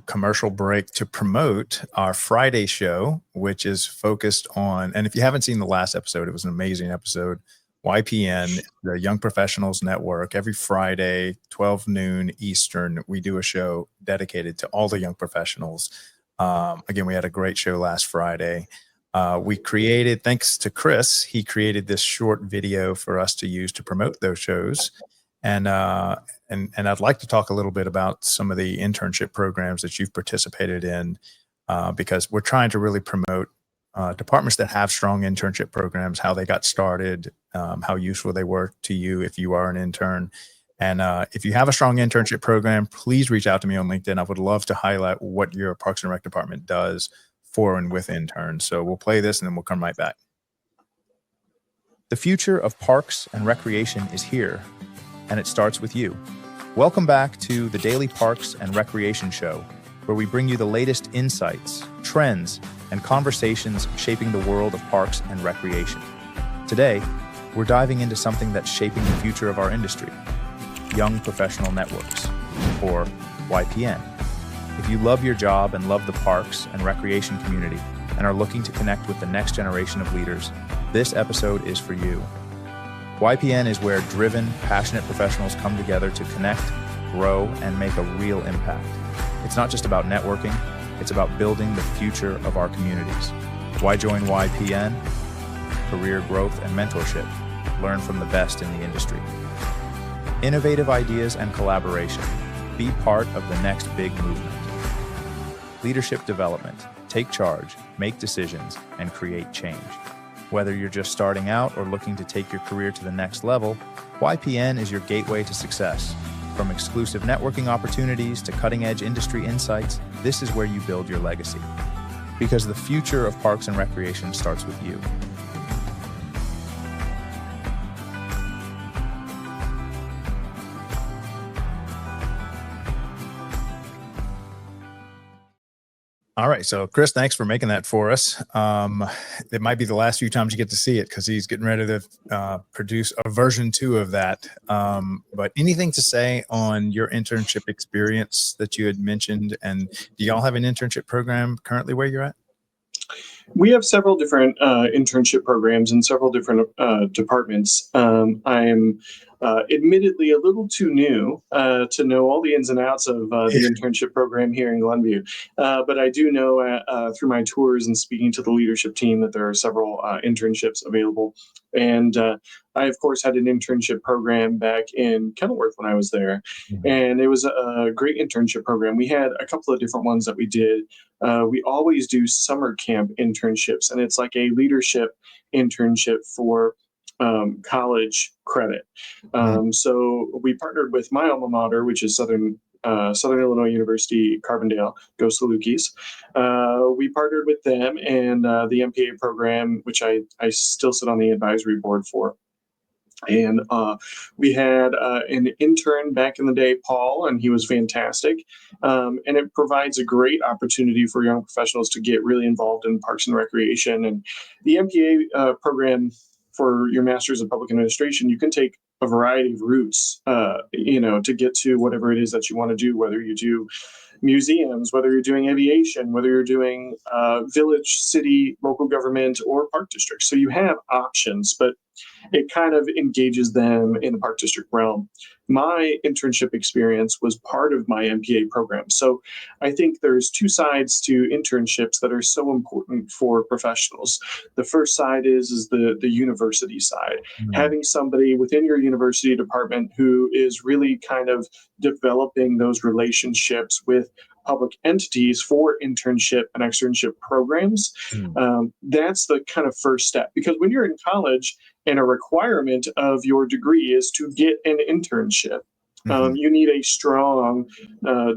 commercial break to promote our Friday show, which is focused on, and if you haven't seen the last episode, it was an amazing episode. YPN, the Young Professionals Network, every Friday, 12 noon Eastern, we do a show dedicated to all the young professionals. Again, we had a great show last Friday. We created, thanks to Chris, he created this short video for us to use to promote those shows. And I'd like to talk a little bit about some of the internship programs that you've participated in, because we're trying to really promote departments that have strong internship programs, how they got started, how useful they were to you if you are an intern. And if you have a strong internship program, please reach out to me on LinkedIn. I would love to highlight what your Parks and Rec department does for and with interns. So we'll play this and then we'll come right back. The future of parks and recreation is here, and it starts with you. Welcome back to the Daily Parks and Recreation Show, where we bring you the latest insights, trends, and conversations shaping the world of parks and recreation. Today, we're diving into something that's shaping the future of our industry, Young Professional Networks, or YPN. If you love your job and love the parks and recreation community and are looking to connect with the next generation of leaders, this episode is for you. YPN is where driven, passionate professionals come together to connect, grow, and make a real impact. It's not just about networking, it's about building the future of our communities. Why join YPN? Career growth and mentorship. Learn from the best in the industry. Innovative ideas and collaboration. Be part of the next big movement. Leadership development. Take charge, make decisions, and create change. Whether you're just starting out or looking to take your career to the next level, YPN is your gateway to success. From exclusive networking opportunities to cutting-edge industry insights, this is where you build your legacy. Because the future of parks and recreation starts with you. All right. So Chris, thanks for making that for us. It might be the last few times you get to see it because he's getting ready to produce a version 2 of that. But anything to say on your internship experience that you had mentioned? And do y'all have an internship program currently where you're at? We have several different internship programs in several different departments. I'm admittedly a little too new to know all the ins and outs of the internship program here in Glenview. But I do know through my tours and speaking to the leadership team that there are several internships available. And I, of course, had an internship program back in Kenilworth when I was there. And it was a great internship program. We had a couple of different ones that we did. We always do summer camp internships, and it's like a leadership internship for college credit. So we partnered with my alma mater, which is Southern Illinois University, Carbondale. Go Salukis. We partnered with them and the MPA program, which I still sit on the advisory board for. And we had an intern back in the day, Paul, and he was fantastic. And it provides a great opportunity for young professionals to get really involved in parks and recreation. And the MPA program for your Master's of Public Administration, you can take a variety of routes, to get to whatever it is that you want to do, whether you do museums, whether you're doing aviation, whether you're doing village, city, local government, or park districts. So you have options, but it kind of engages them in the park district realm. My internship experience was part of my MPA program. So I think there's two sides to internships that are so important for professionals. The first side is the university side, having somebody within your university department who is really kind of developing those relationships with public entities for internship and externship programs. That's the kind of first step, because when you're in college and a requirement of your degree is to get an internship, you need a strong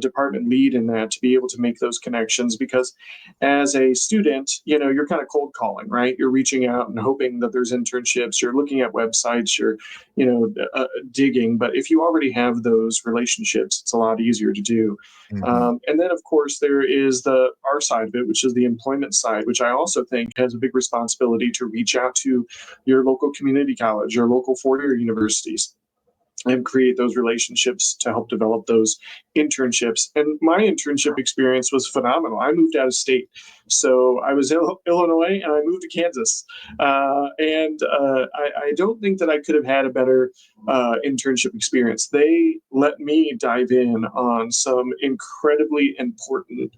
department lead in that to be able to make those connections, because as a student, you're kind of cold calling, right? You're reaching out and hoping that there's internships. You're looking at websites, you're, digging. But if you already have those relationships, it's a lot easier to do. And then, of course, there is our side of it, which is the employment side, which I also think has a big responsibility to reach out to your local community college, your local four-year universities, and create those relationships to help develop those internships. And my internship experience was phenomenal. I moved out of state. So I was in Illinois and I moved to Kansas. I don't think that I could have had a better internship experience. They let me dive in on some incredibly important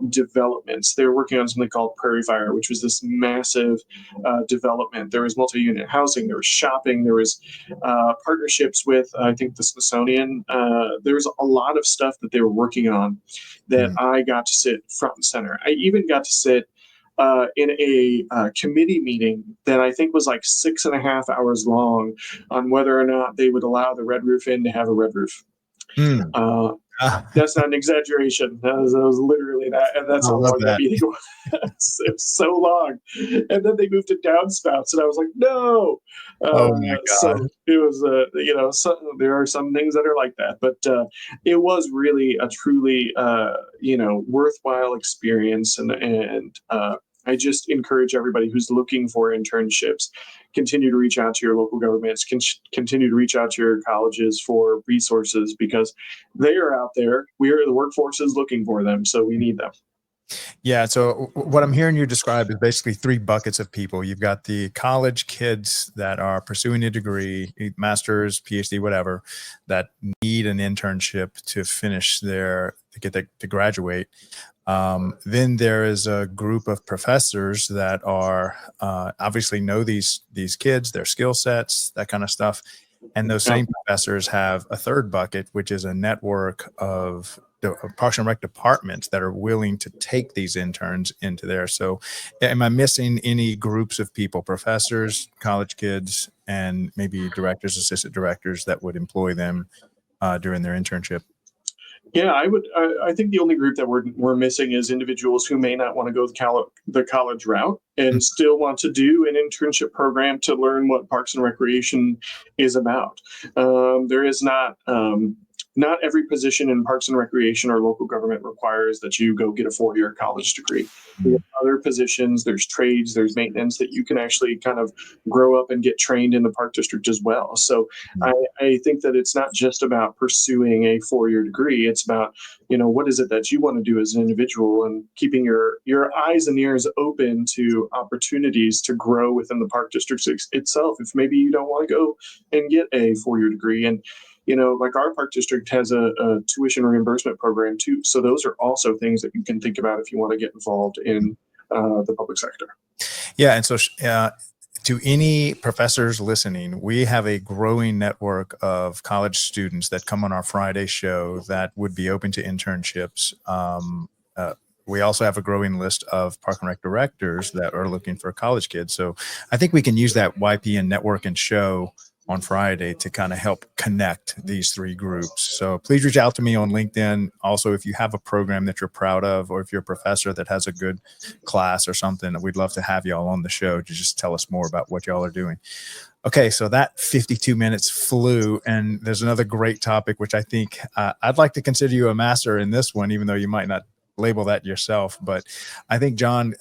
developments. They were working on something called Prairie Fire, which was this massive development. There was multi-unit housing, there was shopping, there was partnerships with, I think, the Smithsonian. There was a lot of stuff that they were working on that I got to sit front and center. I even got to sit in a committee meeting that I think was like 6.5 hours long on whether or not they would allow the Red Roof Inn to have a red roof. That's not an exaggeration. That was literally that, and that's how long that meeting was. It was so long. And then they moved to downspouts, and I was like, no. Oh my God. So it was, there are some things that are like that, but it was really a truly, worthwhile experience, and I just encourage everybody who's looking for internships, continue to reach out to your local governments, continue to reach out to your colleges for resources, because they are out there. The workforce is looking for them, so we need them. Yeah. So what I'm hearing you describe is basically three buckets of people. You've got the college kids that are pursuing a degree, master's, PhD, whatever, that need an internship to finish to graduate. Then there is a group of professors that are obviously know these kids, their skill sets, that kind of stuff. And those same professors have a third bucket, which is a network of Parks and Rec departments that are willing to take these interns into there. So am I missing any groups of people, professors, college kids, and maybe directors, assistant directors that would employ them during their internship? Yeah, I think the only group that we're missing is individuals who may not want to go the college route and still want to do an internship program to learn what Parks and Recreation is about. There is not every position in Parks and Recreation or local government requires that you go get a 4-year college degree. There are other positions, there's trades, there's maintenance that you can actually kind of grow up and get trained in the park district as well. So I think that it's not just about pursuing a 4-year degree. It's about, what is it that you want to do as an individual, and keeping your eyes and ears open to opportunities to grow within the park district itself. If maybe you don't want to go and get a 4-year degree, and like our park district has a tuition reimbursement program too. So those are also things that you can think about if you want to get involved in the public sector. Yeah. And so to any professors listening, we have a growing network of college students that come on our Friday show that would be open to internships. We also have a growing list of Park and Rec directors that are looking for college kids. So I think we can use that YPN network and show on Friday to kind of help connect these three groups. So please reach out to me on LinkedIn. Also, if you have a program that you're proud of, or if you're a professor that has a good class or something, we'd love to have y'all on the show to just tell us more about what y'all are doing. Okay, so that 52 minutes flew, and there's another great topic, which I think I'd like to consider you a master in this one, even though you might not label that yourself. But I think John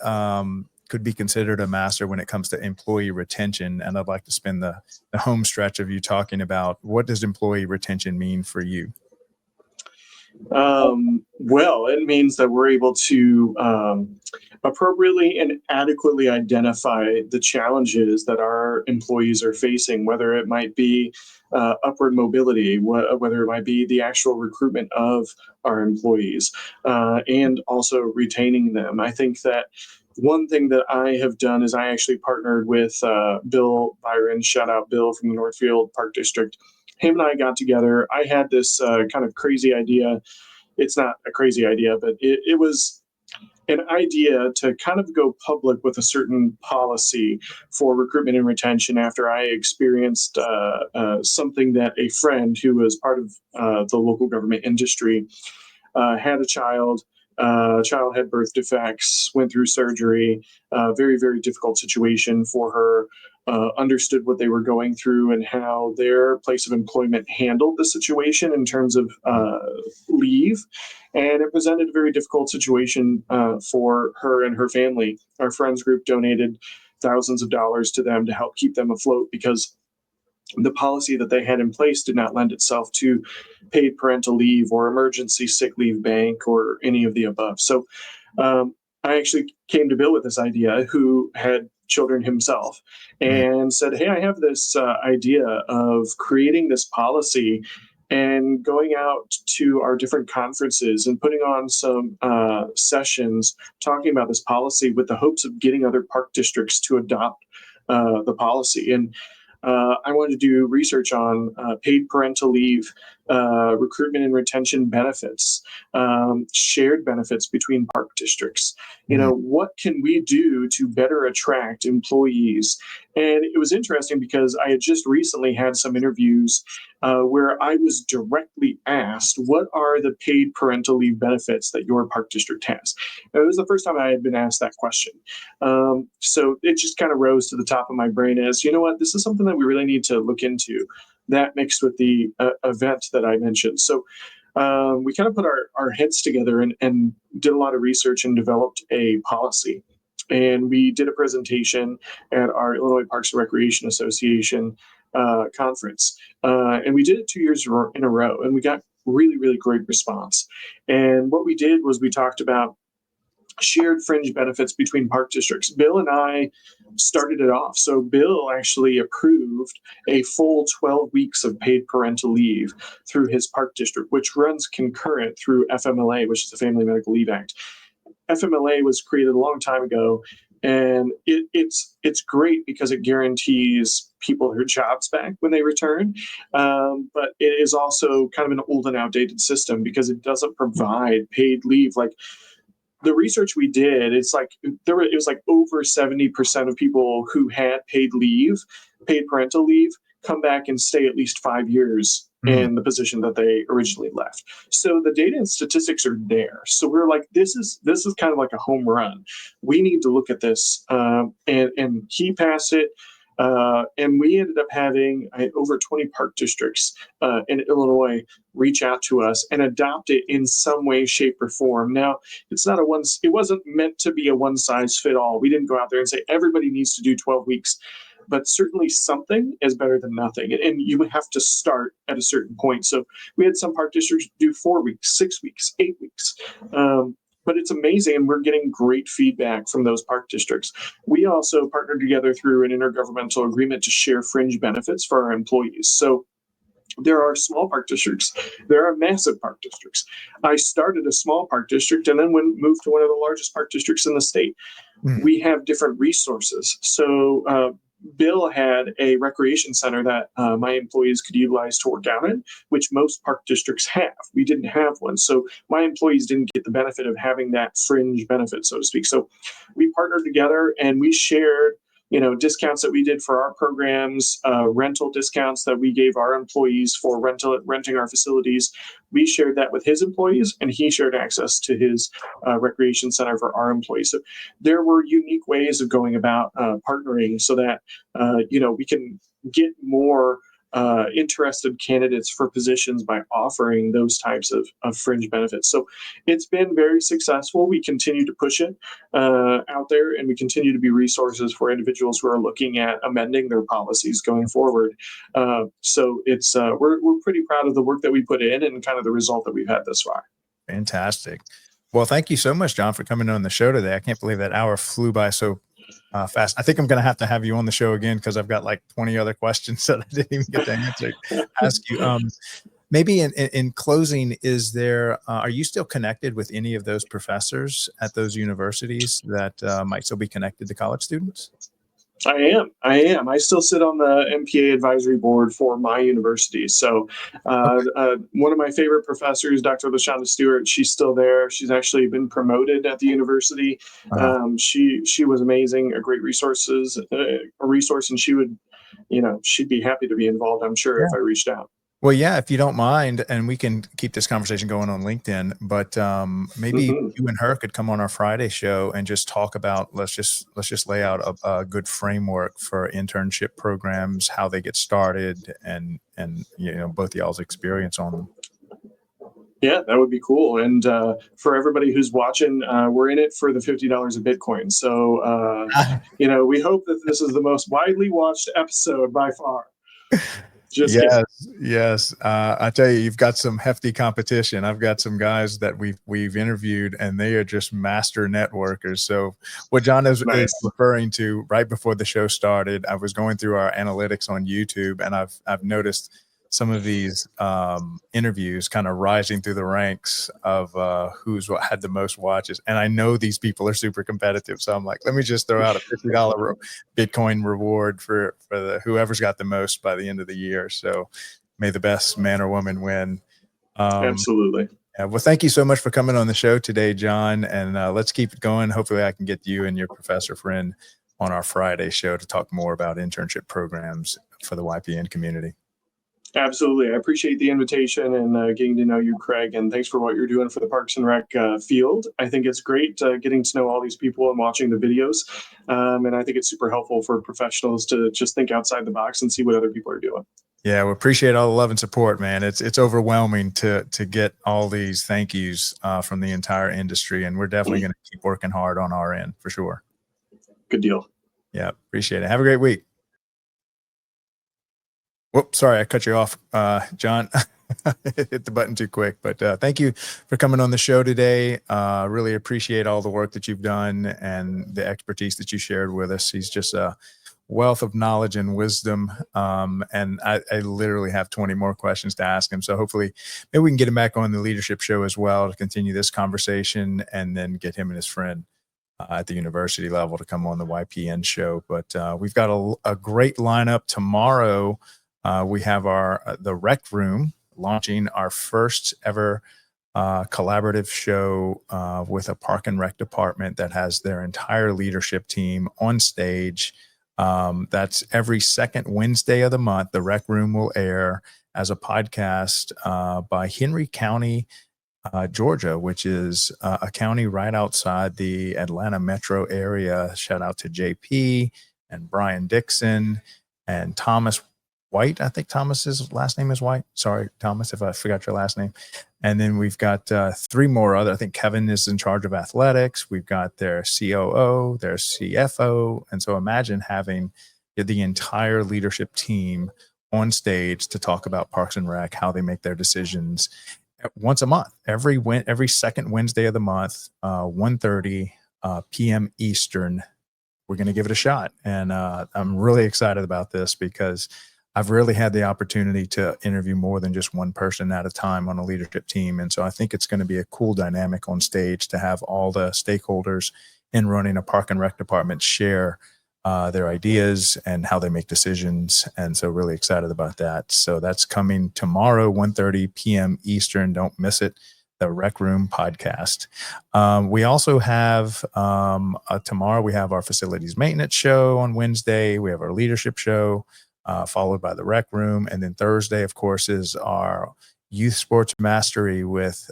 could be considered a master when it comes to employee retention. And I'd like to spend the home stretch of you talking about, what does employee retention mean for you? Well, it means that we're able to appropriately and adequately identify the challenges that our employees are facing, whether it might be upward mobility, whether it might be the actual recruitment of our employees, and also retaining them. I think that one thing that I have done is I actually partnered with Bill Byron, shout out Bill from the Northfield Park District. Him and I got together. I had this kind of crazy idea. It's not a crazy idea, but it was an idea to kind of go public with a certain policy for recruitment and retention after I experienced something that a friend who was part of the local government industry had a child. Child had birth defects, went through surgery, very, very difficult situation for her, understood what they were going through and how their place of employment handled the situation in terms of leave. And it presented a very difficult situation for her and her family. Our friends group donated thousands of dollars to them to help keep them afloat, because the policy that they had in place did not lend itself to paid parental leave or emergency sick leave bank or any of the above. So I actually came to Bill with this idea, who had children himself, and said, hey, I have this idea of creating this policy and going out to our different conferences and putting on some sessions talking about this policy with the hopes of getting other park districts to adopt the policy. And I wanted to do research on paid parental leave, recruitment and retention benefits, shared benefits between park districts. You know, what can we do to better attract employees? And it was interesting because I had just recently had some interviews where I was directly asked, what are the paid parental leave benefits that your park district has? And it was the first time I had been asked that question. So it just kind of rose to the top of my brain as, you know what, this is something that we really need to look into. That mixed with the event that I mentioned. So we kind of put our heads together and did a lot of research and developed a policy. And we did a presentation at our Illinois Parks and Recreation Association conference. And we did it 2 years in a row, and we got really, really great response. And what we did was we talked about shared fringe benefits between park districts. Bill and I started it off. So Bill actually approved a full 12 weeks of paid parental leave through his park district, which runs concurrent through FMLA, which is the Family Medical Leave Act. FMLA was created a long time ago, and it's great because it guarantees people their jobs back when they return. But it is also kind of an old and outdated system because it doesn't provide paid leave. Like, the research we did, it was like over 70% of people who had paid parental leave, come back and stay at least 5 years in the position that they originally left. So the data and statistics are there. So we're like, this is kind of like a home run. We need to look at this. And he passed it. And we ended up having over 20 park districts in Illinois reach out to us and adopt it in some way, shape, or form. Now, it wasn't meant to be a one size fit all. We didn't go out there and say everybody needs to do 12 weeks, but certainly something is better than nothing. And you have to start at a certain point. So we had some park districts do 4 weeks, 6 weeks, 8 weeks. But it's amazing, and we're getting great feedback from those park districts. We also partnered together through an intergovernmental agreement to share fringe benefits for our employees. So there are small park districts. There are massive park districts. I started a small park district and then moved to one of the largest park districts in the state. We have different resources. So Bill had a recreation center that my employees could utilize to work out in, which most park districts have. We didn't have one. So my employees didn't get the benefit of having that fringe benefit, so to speak. So we partnered together and we shared discounts that we did for our programs, rental discounts that we gave our employees for renting our facilities. We shared that with his employees, and he shared access to his recreation center for our employees. So there were unique ways of going about partnering so that we can get more interested candidates for positions by offering those types of fringe benefits. So it's been very successful. We continue to push it out there, and we continue to be resources for individuals who are looking at amending their policies going forward. So it's we're pretty proud of the work that we put in and kind of the result that we've had thus far. Fantastic. Well, thank you so much, John, for coming on the show today. I can't believe that hour flew by so fast. I think I'm going to have you on the show again because I've got like 20 other questions that I didn't even get to ask you. Maybe in closing, are you still connected with any of those professors at those universities that might still be connected to college students? I am. I still sit on the MPA advisory board for my university. So one of my favorite professors, Dr. LaShonda Stewart, she's still there. She's actually been promoted at the university. She was amazing, a great resource, and she would, she'd be happy to be involved, I'm sure, if I reached out. Well, yeah, if you don't mind, and we can keep this conversation going on LinkedIn, but maybe you and her could come on our Friday show and just talk about, let's just lay out a good framework for internship programs, how they get started, and both y'all's experience on them. Yeah, that would be cool. And for everybody who's watching, we're in it for the $50 of Bitcoin. So, we hope that this is the most widely watched episode by far. Yes. I tell you, you've got some hefty competition. I've got some guys that we've interviewed, and they are just master networkers. So what John is referring to, right before the show started, I was going through our analytics on YouTube, and I've noticed some of these interviews kind of rising through the ranks of who's had the most watches. And I know these people are super competitive. So I'm like, let me just throw out a $50 Bitcoin reward for whoever's got the most by the end of the year. So may the best man or woman win. Absolutely. Yeah, well, thank you so much for coming on the show today, John. And let's keep it going. Hopefully I can get you and your professor friend on our Friday show to talk more about internship programs for the YPN community. Absolutely. I appreciate the invitation and getting to know you, Craig, and thanks for what you're doing for the Parks and Rec field. I think it's great getting to know all these people and watching the videos. And I think it's super helpful for professionals to just think outside the box and see what other people are doing. Yeah, we appreciate all the love and support, man. It's overwhelming to get all these thank yous from the entire industry, and we're definitely going to keep working hard on our end for sure. Good deal. Yeah, appreciate it. Have a great week. Whoops, sorry, I cut you off, John. Hit the button too quick, but thank you for coming on the show today. Really appreciate all the work that you've done and the expertise that you shared with us. He's just a wealth of knowledge and wisdom, and I literally have 20 more questions to ask him. So hopefully maybe we can get him back on the leadership show as well to continue this conversation, and then get him and his friend at the university level to come on the YPN show. But we've got a great lineup tomorrow. We have the Rec Room launching our first ever collaborative show with a Park and Rec department that has their entire leadership team on stage. That's every second Wednesday of the month. The Rec Room will air as a podcast by Henry County, Georgia, which is a county right outside the Atlanta metro area. Shout out to JP and Brian Dixon and Thomas White. I think Thomas's last name is White. Sorry, Thomas, if I forgot your last name. And then we've got three more other. I think Kevin is in charge of athletics. We've got their COO, their CFO. And so imagine having the entire leadership team on stage to talk about Parks and Rec, how they make their decisions once a month, every second Wednesday of the month, 1:30 p.m. Eastern. We're going to give it a shot. And I'm really excited about this because I've really had the opportunity to interview more than just one person at a time on a leadership team. And so I think it's going to be a cool dynamic on stage to have all the stakeholders in running a Park and Rec department share their ideas and how they make decisions. And so really excited about that. So that's coming tomorrow, 1:30 p.m. Eastern. Don't miss it. the Rec Room podcast. We also have tomorrow, we have our facilities maintenance show on Wednesday. We have our leadership show, followed by the Rec Room. And then Thursday, of course, is our Youth Sports Mastery with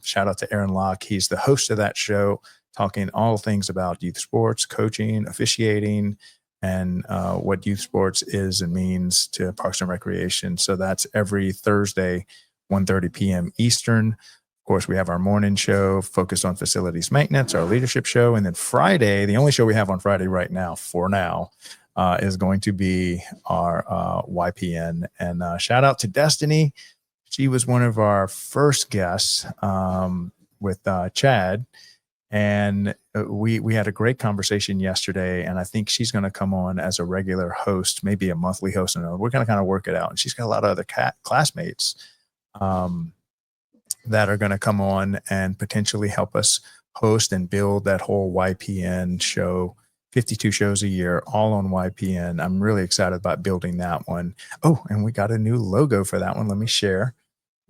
shout out to Aaron Locke. He's the host of that show, talking all things about youth sports, coaching, officiating, and what youth sports is and means to Parks and Recreation. So that's every Thursday, 1:30 p.m. Eastern. Of course, we have our morning show focused on facilities maintenance, our leadership show. And then Friday, the only show we have on Friday right now, for now, is going to be our YPN. And shout out to Destiny. She was one of our first guests with Chad. And we had a great conversation yesterday, and I think she's going to come on as a regular host, maybe a monthly host. And we're going to kind of work it out. And she's got a lot of other classmates that are going to come on and potentially help us host and build that whole YPN show, 52 shows a year, all on YPN. I'm really excited about building that one. Oh, and we got a new logo for that one. Let me share.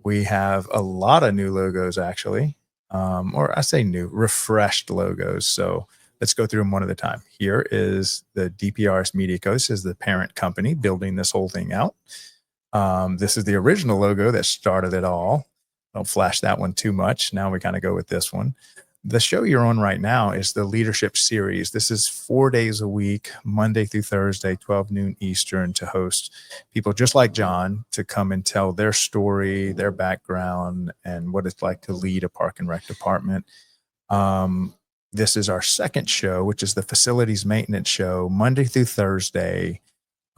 We have a lot of new logos, actually. Or I say new, refreshed logos. So let's go through them one at a time. Here is the DPRS Media Co. This is the parent company building this whole thing out. This is the original logo that started it all. Don't flash that one too much. Now we kind of go with this one. The show you're on right now is the Leadership Series. This is 4 days a week, Monday through Thursday, 12 noon Eastern, to host people just like John to come and tell their story, their background, and what it's like to lead a park and rec department. This is our second show, which is the Facilities Maintenance Show, Monday through Thursday,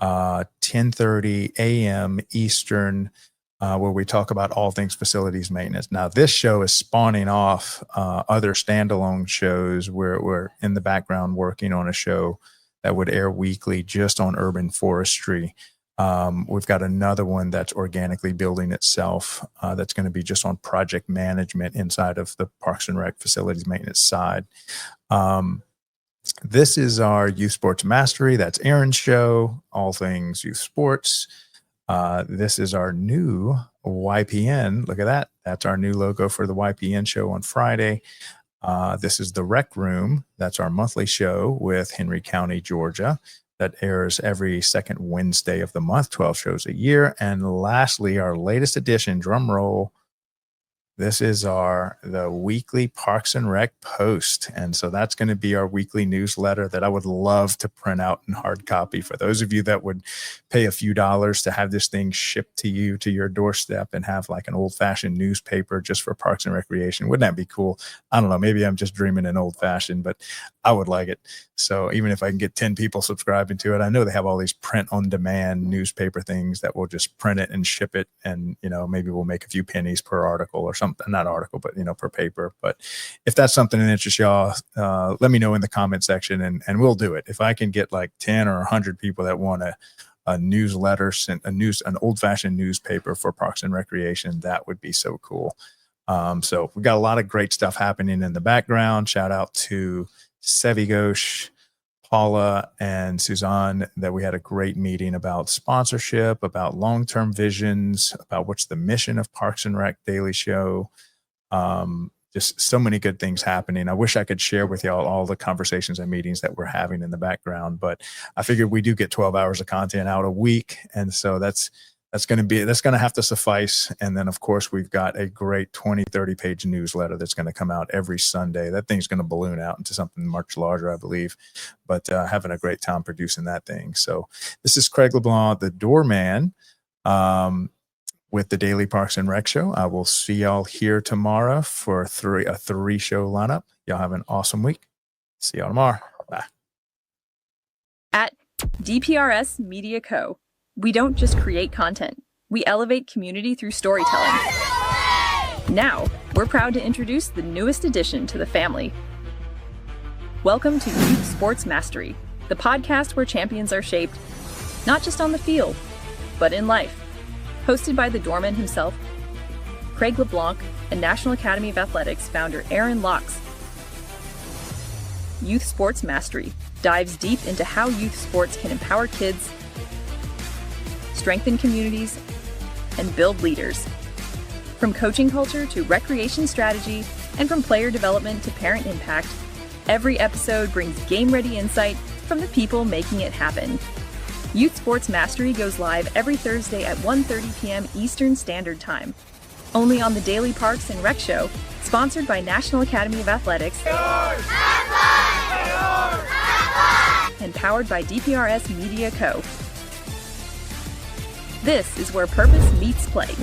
10:30 a.m. Eastern, where we talk about all things facilities maintenance. Now, this show is spawning off other standalone shows where we're in the background working on a show that would air weekly just on urban forestry. We've got another one that's organically building itself that's going to be just on project management inside of the Parks and Rec facilities maintenance side. This is our Youth Sports Mastery. That's Aaron's show, all things youth sports. This is our new YPN. Look at that. That's our new logo for the YPN show on Friday. This is the Rec Room. That's our monthly show with Henry County, Georgia. That airs every second Wednesday of the month, 12 shows a year. And lastly, our latest edition, drum roll. This is the weekly Parks and Rec Post. And so that's going to be our weekly newsletter that I would love to print out in hard copy for those of you that would pay a few dollars to have this thing shipped to you, to your doorstep, and have like an old fashioned newspaper just for Parks and Recreation. Wouldn't that be cool? I don't know. Maybe I'm just dreaming in old fashioned, but I would like it. So even if I can get 10 people subscribing to it, I know they have all these print on demand newspaper things that will just print it and ship it. And, maybe we'll make a few pennies per article or something, not article, but, per paper. But if that's something that interests y'all, let me know in the comment section and we'll do it. If I can get like 10 or 100 people that want a newsletter, an old fashioned newspaper for Parks and Recreation, that would be so cool. So we got a lot of great stuff happening in the background. Shout out to Sevi Ghosh, Paula, and Suzanne, that we had a great meeting about sponsorship, about long-term visions, about what's the mission of Parks and Rec Daily Show. Just so many good things happening. I wish I could share with y'all all the conversations and meetings that we're having in the background, but I figured we do get 12 hours of content out a week. And so that's going to have to suffice. And then of course we've got a great 30 page newsletter that's going to come out every Sunday. That thing's going to balloon out into something much larger, I believe, but having a great time producing that thing. So this is Craig LeBlanc, the doorman, with the Daily Parks and Rec Show. I will see y'all here tomorrow for a 3-show lineup. Y'all have an awesome week. See y'all tomorrow. Bye. At DPRS Media Co., we don't just create content. We elevate community through storytelling. Now, we're proud to introduce the newest addition to the family. Welcome to Youth Sports Mastery, the podcast where champions are shaped, not just on the field, but in life. Hosted by the doorman himself, Craig LeBlanc, and National Academy of Athletics founder Aaron Locke. Youth Sports Mastery dives deep into how youth sports can empower kids, strengthen communities, and build leaders. From coaching culture to recreation strategy, and from player development to parent impact, every episode brings game-ready insight from the people making it happen. Youth Sports Mastery goes live every Thursday at 1:30 p.m. Eastern Standard Time. Only on the Daily Parks and Rec Show, sponsored by National Academy of Athletics and powered by DPRS Media Co. This is where purpose meets play.